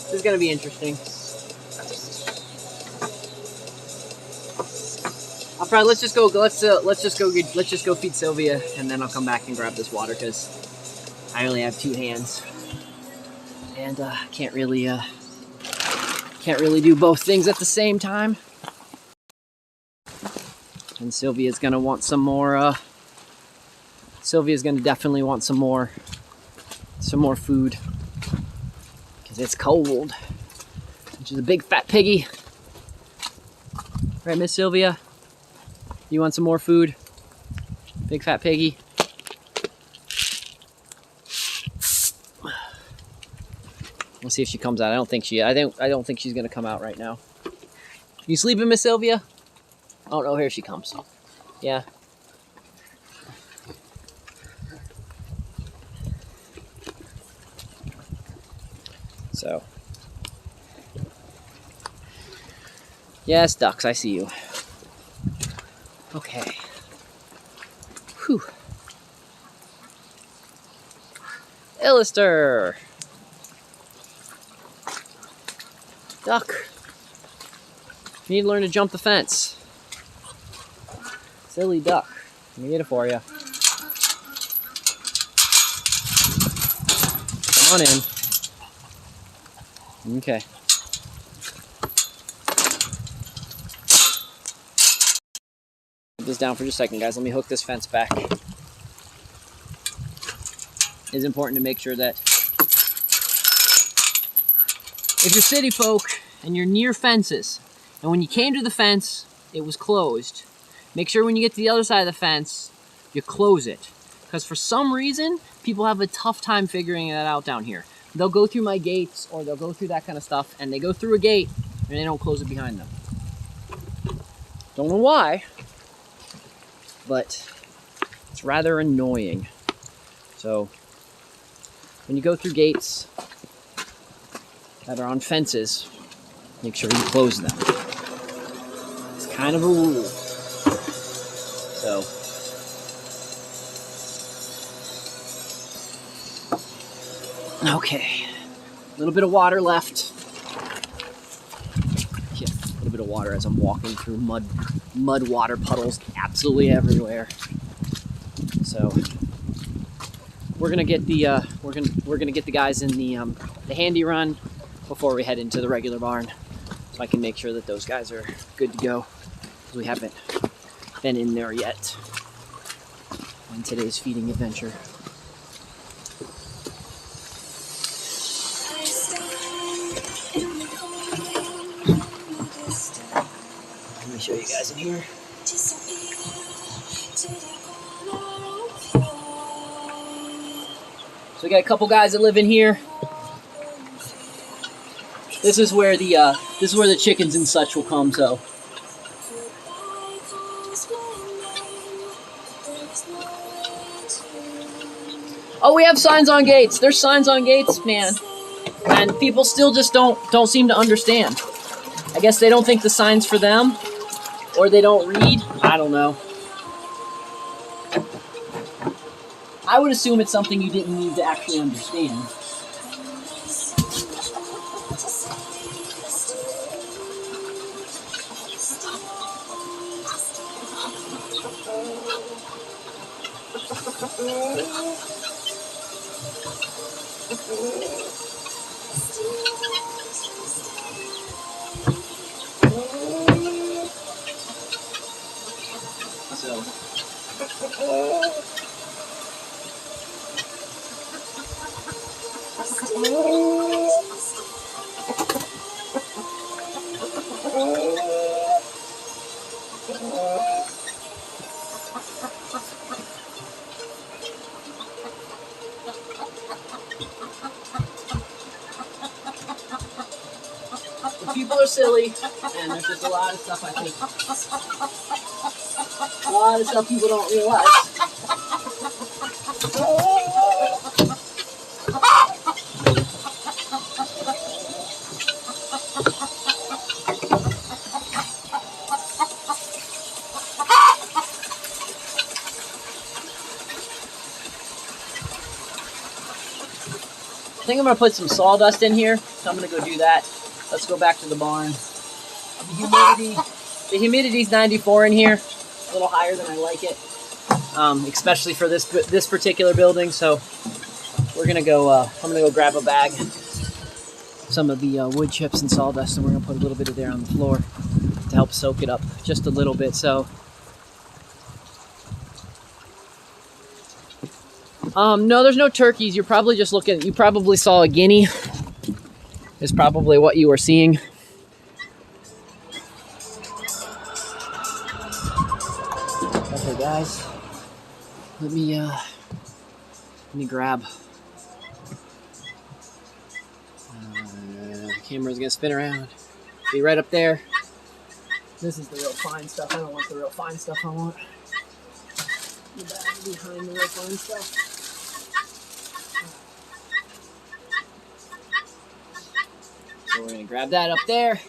This is gonna be interesting. I'll probably let's just go feed Sylvia, and then I'll come back and grab this water because I only have 2 hands, and can't really do both things at the same time. And Sylvia's gonna want some more. Sylvia's gonna definitely want some more food because it's cold. And she's a big fat piggy, right, Miss Sylvia? You want some more food, big fat piggy? We'll see if she comes out. I don't think she's gonna come out right now. You sleeping, Miss Sylvia? Oh no, here she comes. Yeah. So. Yes, ducks, I see you. Okay. Whew. Illister. Duck. You need to learn to jump the fence. Silly duck. Let me get it for you. Come on in. Okay. Put this down for just a second, guys. Let me hook this fence back. It's important to make sure that if you're city folk and you're near fences, and when you came to the fence, it was closed, make sure when you get to the other side of the fence, you close it. Because for some reason, people have a tough time figuring that out down here. They'll go through my gates, or they'll go through that kind of stuff, and they go through a gate, and they don't close it behind them. Don't know why, but it's rather annoying. So, when you go through gates that are on fences, make sure you close them. It's kind of a rule. So, okay, a little bit of water left. Yeah, a little bit of water as I'm walking through mud water puddles absolutely everywhere. So we're gonna get the we're gonna get the guys in the handy run before we head into the regular barn, so I can make sure that those guys are good to go, because we haven't been in there yet on today's feeding adventure. Let me show you guys in here. So we got a couple guys that live in here. This is where the chickens and such will come. So oh, we have signs on gates. There's signs on gates, man, and people still just don't seem to understand. I guess they don't think the sign's for them, or they don't read. I don't know. I would assume it's something you didn't need to actually understand. People are silly, and there's just a lot of stuff, I think. A lot of stuff people don't realize. think I'm gonna put some sawdust in here, so I'm gonna go do that. Let's go back to the barn. The humidity's 94 in here, a little higher than I like it, especially for this particular building. So we're gonna go. I'm gonna go grab a bag, some of the wood chips and sawdust, and we're gonna put a little bit of there on the floor to help soak it up just a little bit. So. No, there's no turkeys. You're probably just looking. You probably saw a guinea. Is probably what you were seeing. Okay, guys. Let me grab. The camera's gonna spin around. Be right up there. This is the real fine stuff. I don't want the real fine stuff. I want the bag behind the real fine stuff. So we're gonna grab that up there.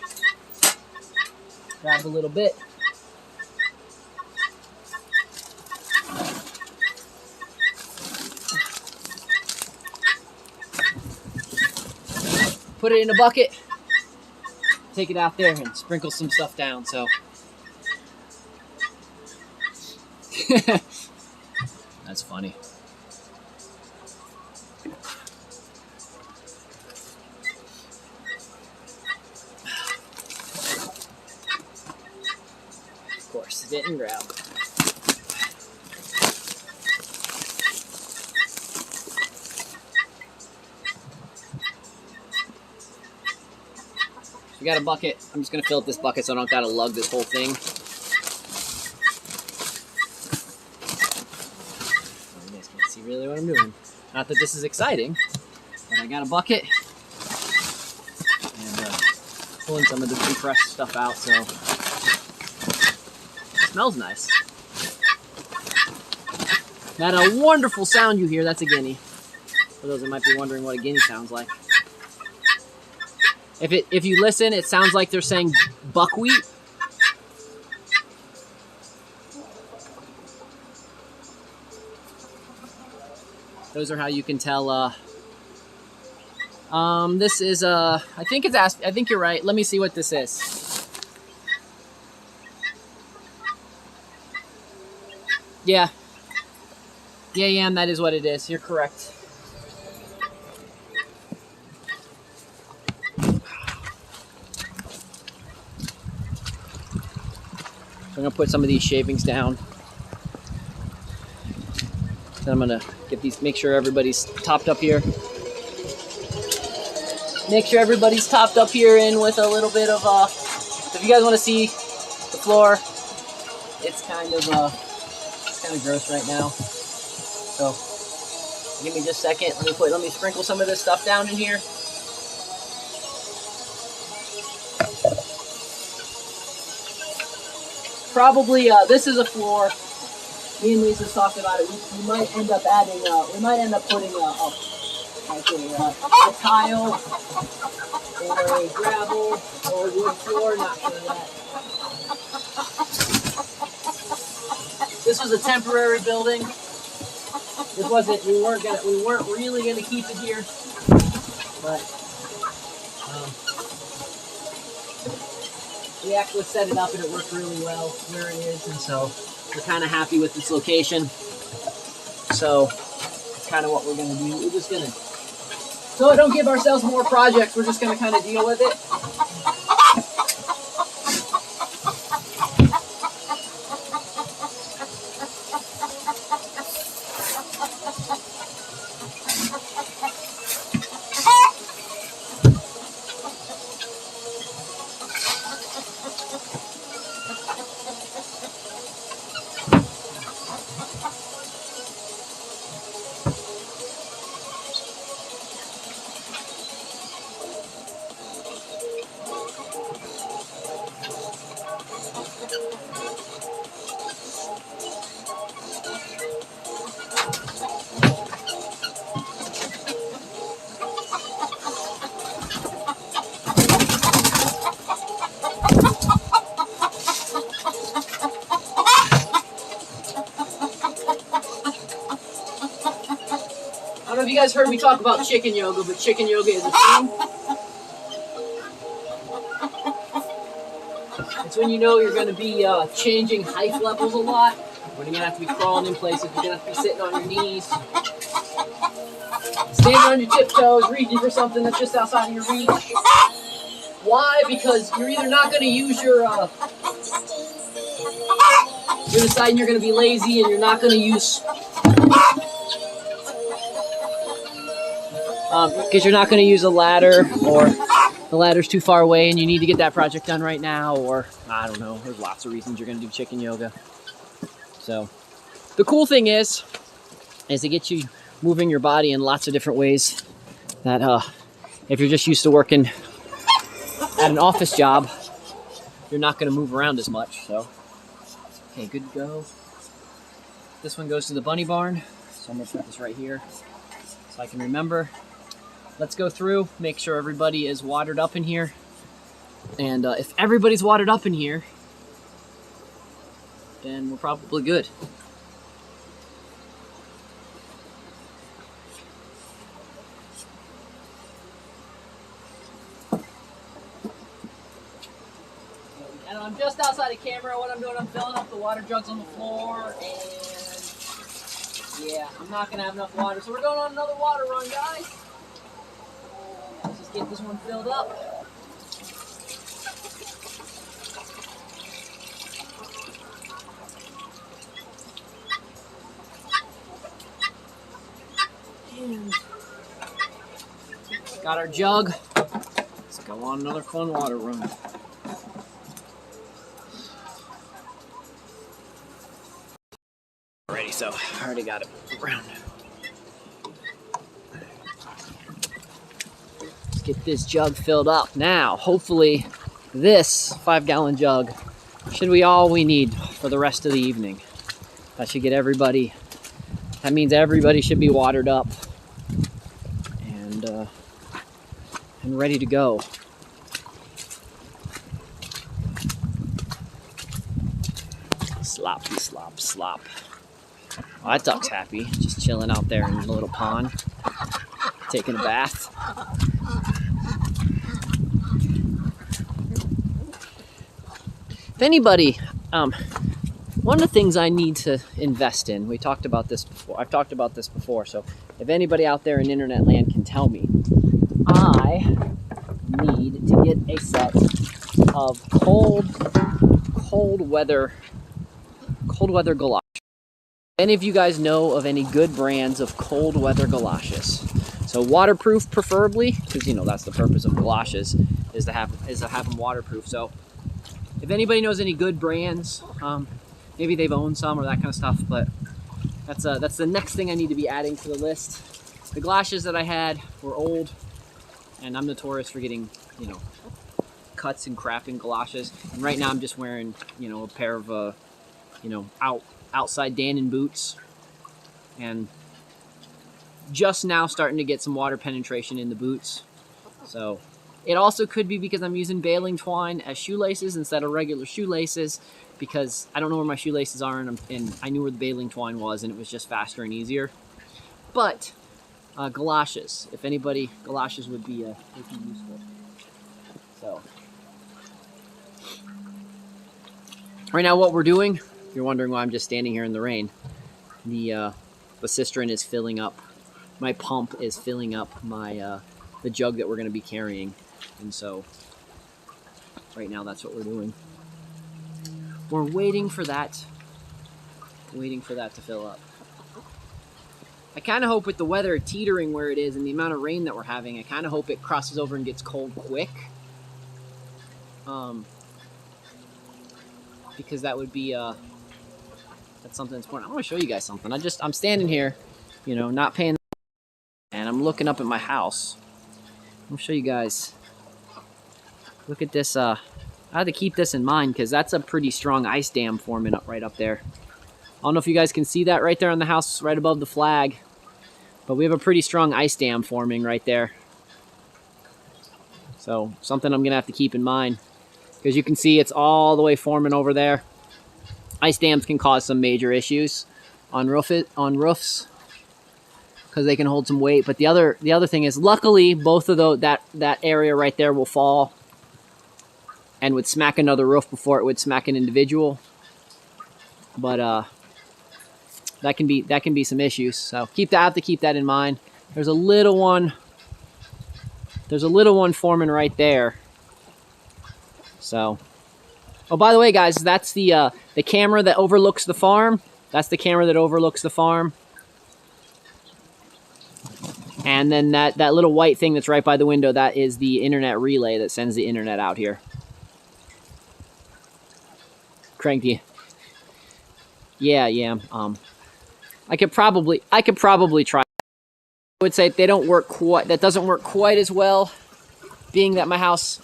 Grab a little bit. Put it in a bucket. Take it out there and sprinkle some stuff down. So that's funny. Of course, it didn't grab. We got a bucket. I'm just gonna fill up this bucket so I don't gotta lug this whole thing. You guys can't see really what I'm doing. Not that this is exciting, but I got a bucket and pulling some of the compressed stuff out. So it smells nice. That a wonderful sound you hear. That's a guinea. For those that might be wondering what a guinea sounds like. If you listen, it sounds like they're saying buckwheat. Those are how you can tell. This is I think it's I think you're right. Let me see what this is. Yeah, that is what it is. You're correct. I'm gonna put some of these shavings down. Then I'm gonna get these. Make sure everybody's topped up here. Make sure everybody's topped up here in with a little bit of. If you guys want to see the floor, it's kind of gross right now. So give me just a second. Let me sprinkle some of this stuff down in here. Probably, this is a floor. Me and Lisa's talked about it. We might end up adding, we might end up putting a tile or a gravel or a wood floor. Not sure of that. This was a temporary building. This wasn't. We weren't really gonna keep it here, but. We actually set it up and it worked really well where it is, and so we're kind of happy with this location. So it's kind of what we're gonna do. We're just gonna, so don't give ourselves more projects. We're just gonna kind of deal with it. guys heard me talk about chicken yoga, but chicken yoga is a thing. It's when you know you're going to be changing height levels a lot, when you're going to have to be crawling in places, you're going to have to be sitting on your knees, standing on your tiptoes, reaching for something that's just outside of your reach. Why? Because you're either not going to use your, you're deciding you're going to be lazy and you're not going to use, because you're not going to use a ladder, or the ladder's too far away and you need to get that project done right now, or I don't know, there's lots of reasons you're going to do chicken yoga. So the cool thing is it gets you moving your body in lots of different ways that if you're just used to working at an office job, you're not going to move around as much. So, okay, good to go. This one goes to the bunny barn, so I'm going to put this right here so I can remember. Let's go through, make sure everybody is watered up in here. And if everybody's watered up in here, then we're probably good. And I'm just outside of camera. What I'm doing, I'm filling up the water jugs on the floor. And yeah, I'm not going to have enough water. So we're going on another water run, guys. Let's just get this one filled up. Got our jug. Let's go on another fun water run. Alrighty, so I already got it around. Let's get this jug filled up. Now, hopefully, this 5-gallon jug should be all we need for the rest of the evening. That should get everybody. That means everybody should be watered up and ready to go. Sloppy slop slop. Well, that duck's happy, just chilling out there in the little pond, taking a bath. If anybody, one of the things I need to invest in, we talked about this before, I've talked about this before, so if anybody out there in internet land can tell me, I need to get a set of cold weather galoshes. Any of you guys know of any good brands of cold weather galoshes? So waterproof preferably, because you know that's the purpose of galoshes, is to have them waterproof. So if anybody knows any good brands, maybe they've owned some or that kind of stuff, but that's the next thing I need to be adding to the list. The galoshes that I had were old, and I'm notorious for getting, you know, cuts and crap in galoshes. And right now I'm just wearing, you know, a pair of, you know, outside Dannon boots, and just now starting to get some water penetration in the boots. So it also could be because I'm using baling twine as shoelaces instead of regular shoelaces, because I don't know where my shoelaces are, and I knew where the baling twine was, and it was just faster and easier. But galoshes, if anybody, galoshes would be useful. So right now what we're doing, if you're wondering why I'm just standing here in the rain, the cistern is filling up, my pump is filling up my the jug that we're going to be carrying, and so right now that's what we're doing. We're waiting for that to fill up. I kind of hope with the weather teetering where it is and the amount of rain that we're having, I kind of hope it crosses over and gets cold quick. Because that would be that's something that's important. I want to show you guys something. I'm standing here, you know, not paying, and I'm looking up at my house. I'm gonna show you guys. Look at this. I had to keep this in mind because that's a pretty strong ice dam forming up right up there. I don't know if you guys can see that right there on the house, right above the flag, but we have a pretty strong ice dam forming right there. So something I'm gonna have to keep in mind, because you can see it's all the way forming over there. Ice dams can cause some major issues on roofs. because they can hold some weight. But the other thing is, luckily, both of those that area right there will fall and would smack another roof before it would smack an individual. But that can be some issues. So I have to keep that in mind. There's a little one forming right there. So, oh, by the way, guys, that's the camera that overlooks the farm. That's the camera that overlooks the farm. And then that little white thing that's right by the window, that is the internet relay that sends the internet out here. Cranky. Yeah. I could probably try. I would say they don't work quite. That doesn't work quite as well, being that my house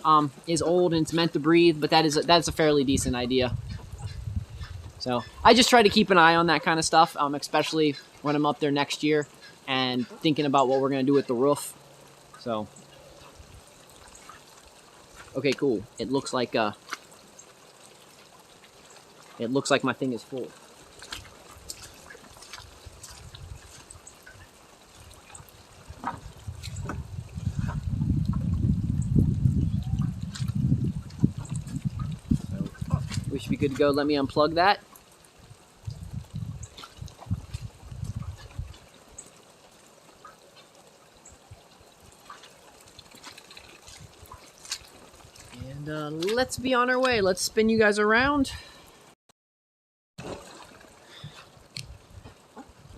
is old and it's meant to breathe. But that's a fairly decent idea. So I just try to keep an eye on that kind of stuff, especially when I'm up there next year and thinking about what we're gonna do with the roof. So, okay, cool. It looks like my thing is full. We should be good to go. Let me unplug that. And let's be on our way. Let's spin you guys around.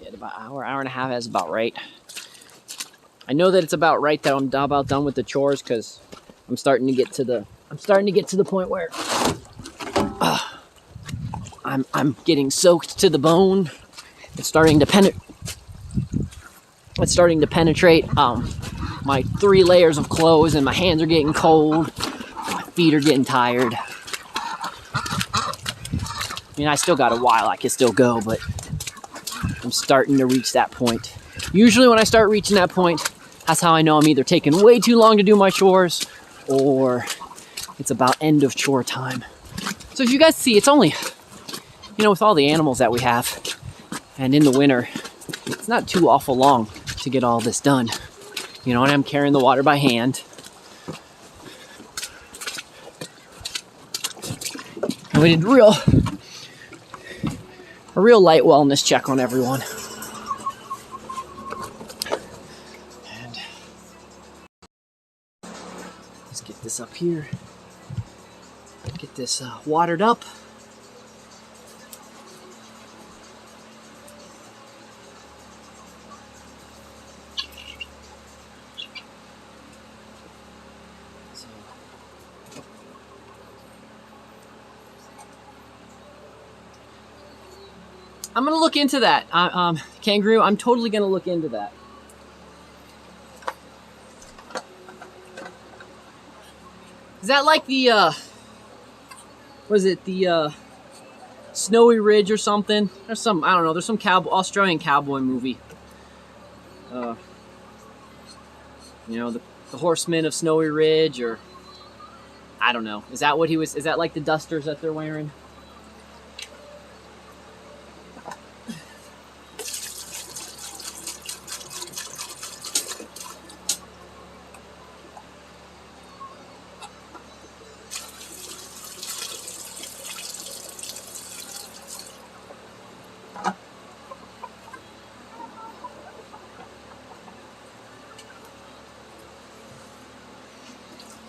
Yeah, about hour and a half is about right. I know that it's about right that I'm about done with the chores because I'm starting to get to the point where I'm getting soaked to the bone. It's starting to penetrate my 3 layers of clothes, and my hands are getting cold. My feet are getting tired. I mean, I still got a while. I can still go, but I'm starting to reach that point. Usually when I start reaching that point, that's how I know I'm either taking way too long to do my chores or it's about end of chore time. So as you guys see, it's only, with all the animals that we have and in the winter, it's not too awful long to get all this done. And I'm carrying the water by hand. And we did a real light wellness check on everyone. And let's get this up here. Get this watered up. I'm gonna look into that, Kangaroo. I'm totally gonna look into that. Is that like the the Snowy Ridge or something? There's some, I don't know. There's some Australian cowboy movie. The Horsemen of Snowy Ridge, or I don't know. Is that what he was? Is that like the dusters that they're wearing?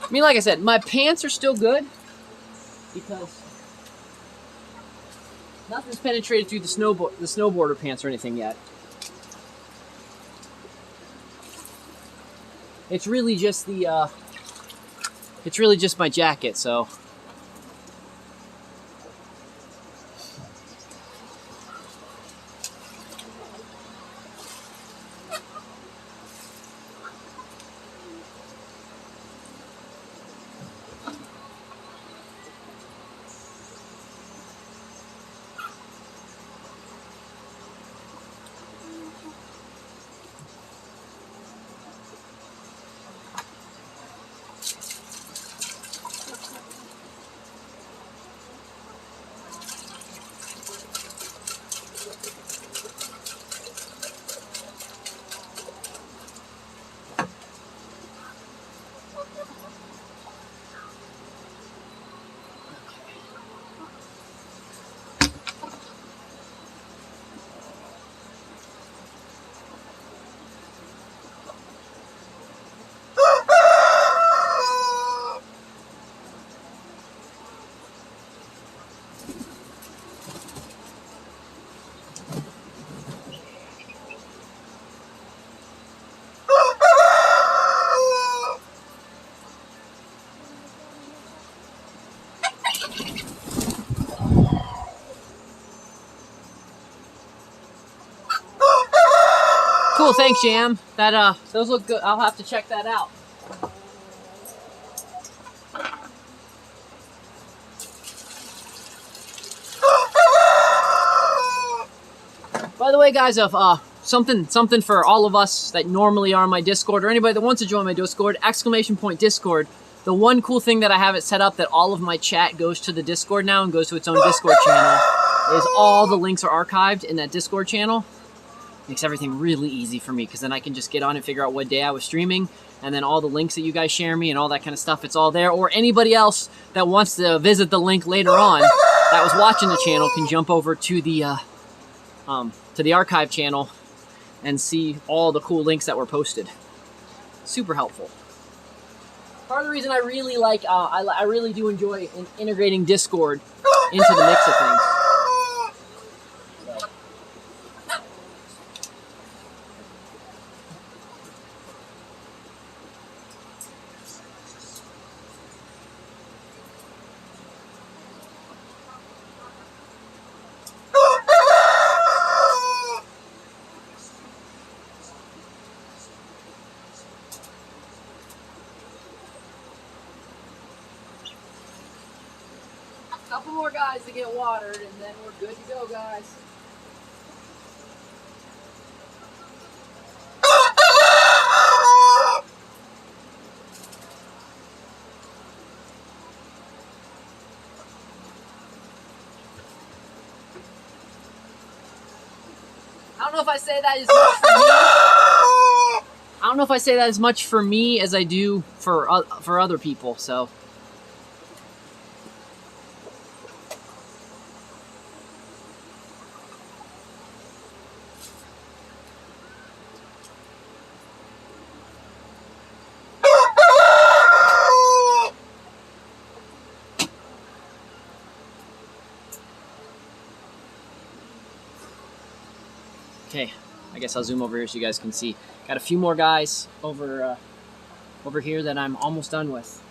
I mean, like I said, my pants are still good because nothing's penetrated through the snowboarder pants or anything yet. It's really just my jacket, so. Cool, thanks, Jam. That those look good. I'll have to check that out. By the way, guys, of something for all of us that normally are on my Discord, or anybody that wants to join my Discord, !Discord. The one cool thing that I have it set up that all of my chat goes to the Discord now and goes to its own Discord channel is all the links are archived in that Discord channel. Makes everything really easy for me, because then I can just get on and figure out what day I was streaming, and then all the links that you guys share me and all that kind of stuff, it's all there. Or anybody else that wants to visit the link later on that was watching the channel can jump over to the archive channel and see all the cool links that were posted. Super helpful. Part of the reason I really like, I really do enjoy integrating Discord into the mix of things. Couple more guys to get watered, and then we're good to go, guys. I don't know if I say that as much for me. I don't know if I say that as much for me as I do for other people. So. Okay, I guess I'll zoom over here so you guys can see. Got a few more guys over here that I'm almost done with.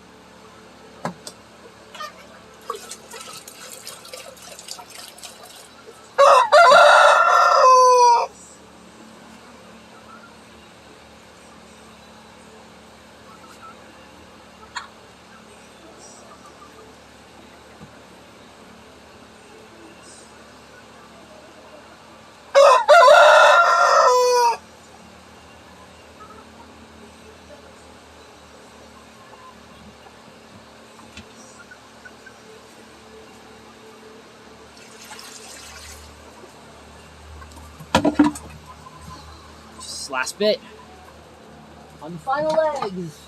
Last bit on the final legs.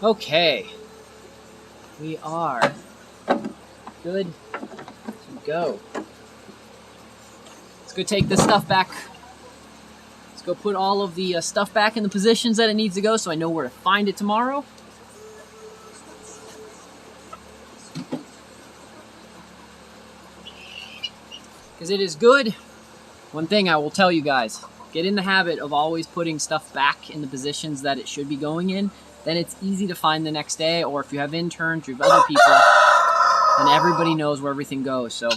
Okay, we are good to go. Let's go take this stuff back. Let's go put all of the stuff back in the positions that it needs to go so I know where to find it tomorrow. Because it is good. One thing I will tell you guys, get in the habit of always putting stuff back in the positions that it should be going in. Then it's easy to find the next day, or if you have interns, or you have other people, then everybody knows where everything goes. So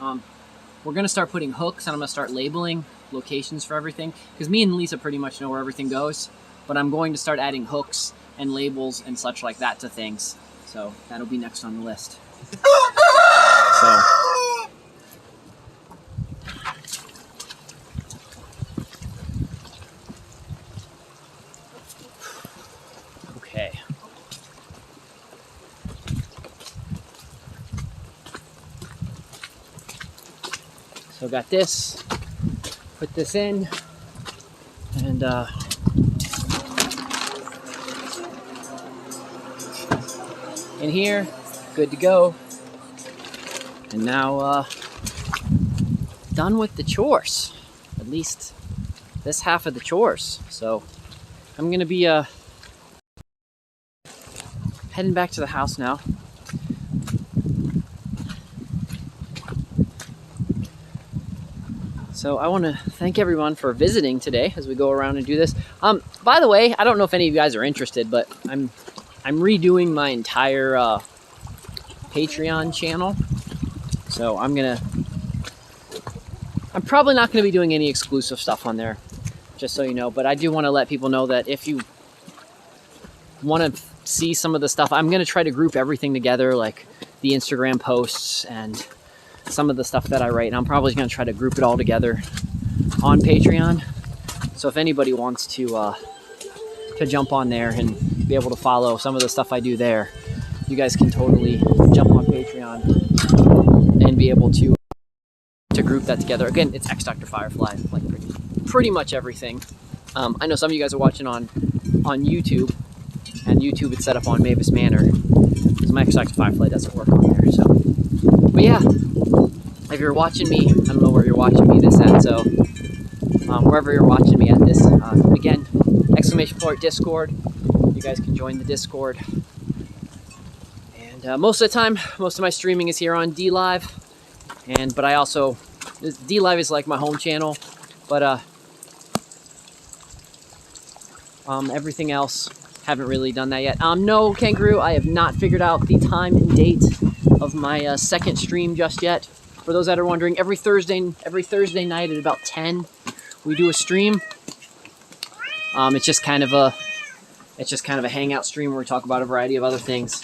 we're going to start putting hooks, and I'm going to start labeling locations for everything, because me and Lisa pretty much know where everything goes, but I'm going to start adding hooks and labels and such like that to things. So that'll be next on the list. So So got this, put this in, and in here, good to go. And now done with the chores, at least this half of the chores. So I'm gonna be heading back to the house now. So I want to thank everyone for visiting today as we go around and do this. By the way, I don't know if any of you guys are interested, but I'm redoing my entire Patreon channel. So I'm probably not gonna be doing any exclusive stuff on there, just so you know. But I do want to let people know that if you want to see some of the stuff, I'm gonna try to group everything together, like the Instagram posts and some of the stuff that I write, and I'm probably going to try to group it all together on Patreon. So if anybody wants to jump on there and be able to follow some of the stuff I do there, you guys can totally jump on Patreon and be able to group that together. Again, it's X Dr. Firefly, like pretty much everything. I know some of you guys are watching on YouTube, and YouTube it's set up on Mavis Manor because my X Dr. Firefly doesn't work on there. So, but yeah. If you're watching me, I don't know where you're watching me this at, so wherever you're watching me at this, again, ! Discord. You guys can join the Discord. And most of the time, most of my streaming is here on DLive, but I also, DLive is like my home channel, but everything else, haven't really done that yet. No, Kangaroo, I have not figured out the time and date of my second stream just yet. For those that are wondering, every Thursday night at about 10, we do a stream. It's just kind of a hangout stream where we talk about a variety of other things.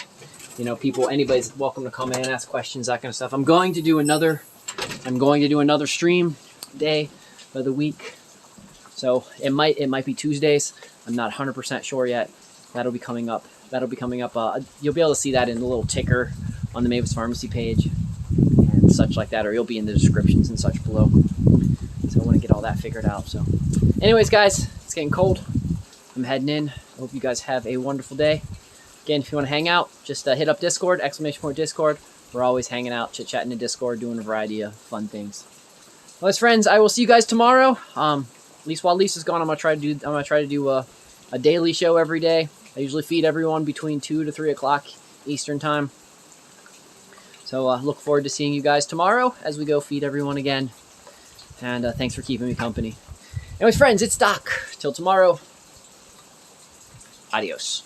You know, anybody's welcome to come in and ask questions, that kind of stuff. I'm going to do another stream day of the week. So it might be Tuesdays. I'm not 100% sure yet. That'll be coming up. You'll be able to see that in the little ticker on the Mavis Pharmacy page. Such like that, or you'll be in the descriptions and such below. So I want to get all that figured out. So anyways, guys, it's getting cold. I'm heading in. I hope you guys have a wonderful day. Again, if you want to hang out, just hit up Discord, ! Discord. We're always hanging out, chit-chatting in Discord, doing a variety of fun things. Well, as friends, I will see you guys tomorrow. At least while Lisa's gone, I'm gonna try to do a daily show every day. I usually feed everyone between 2 to 3 o'clock Eastern time. So look forward to seeing you guys tomorrow as we go feed everyone again. And thanks for keeping me company. Anyways, friends, it's Doc. Till tomorrow. Adios.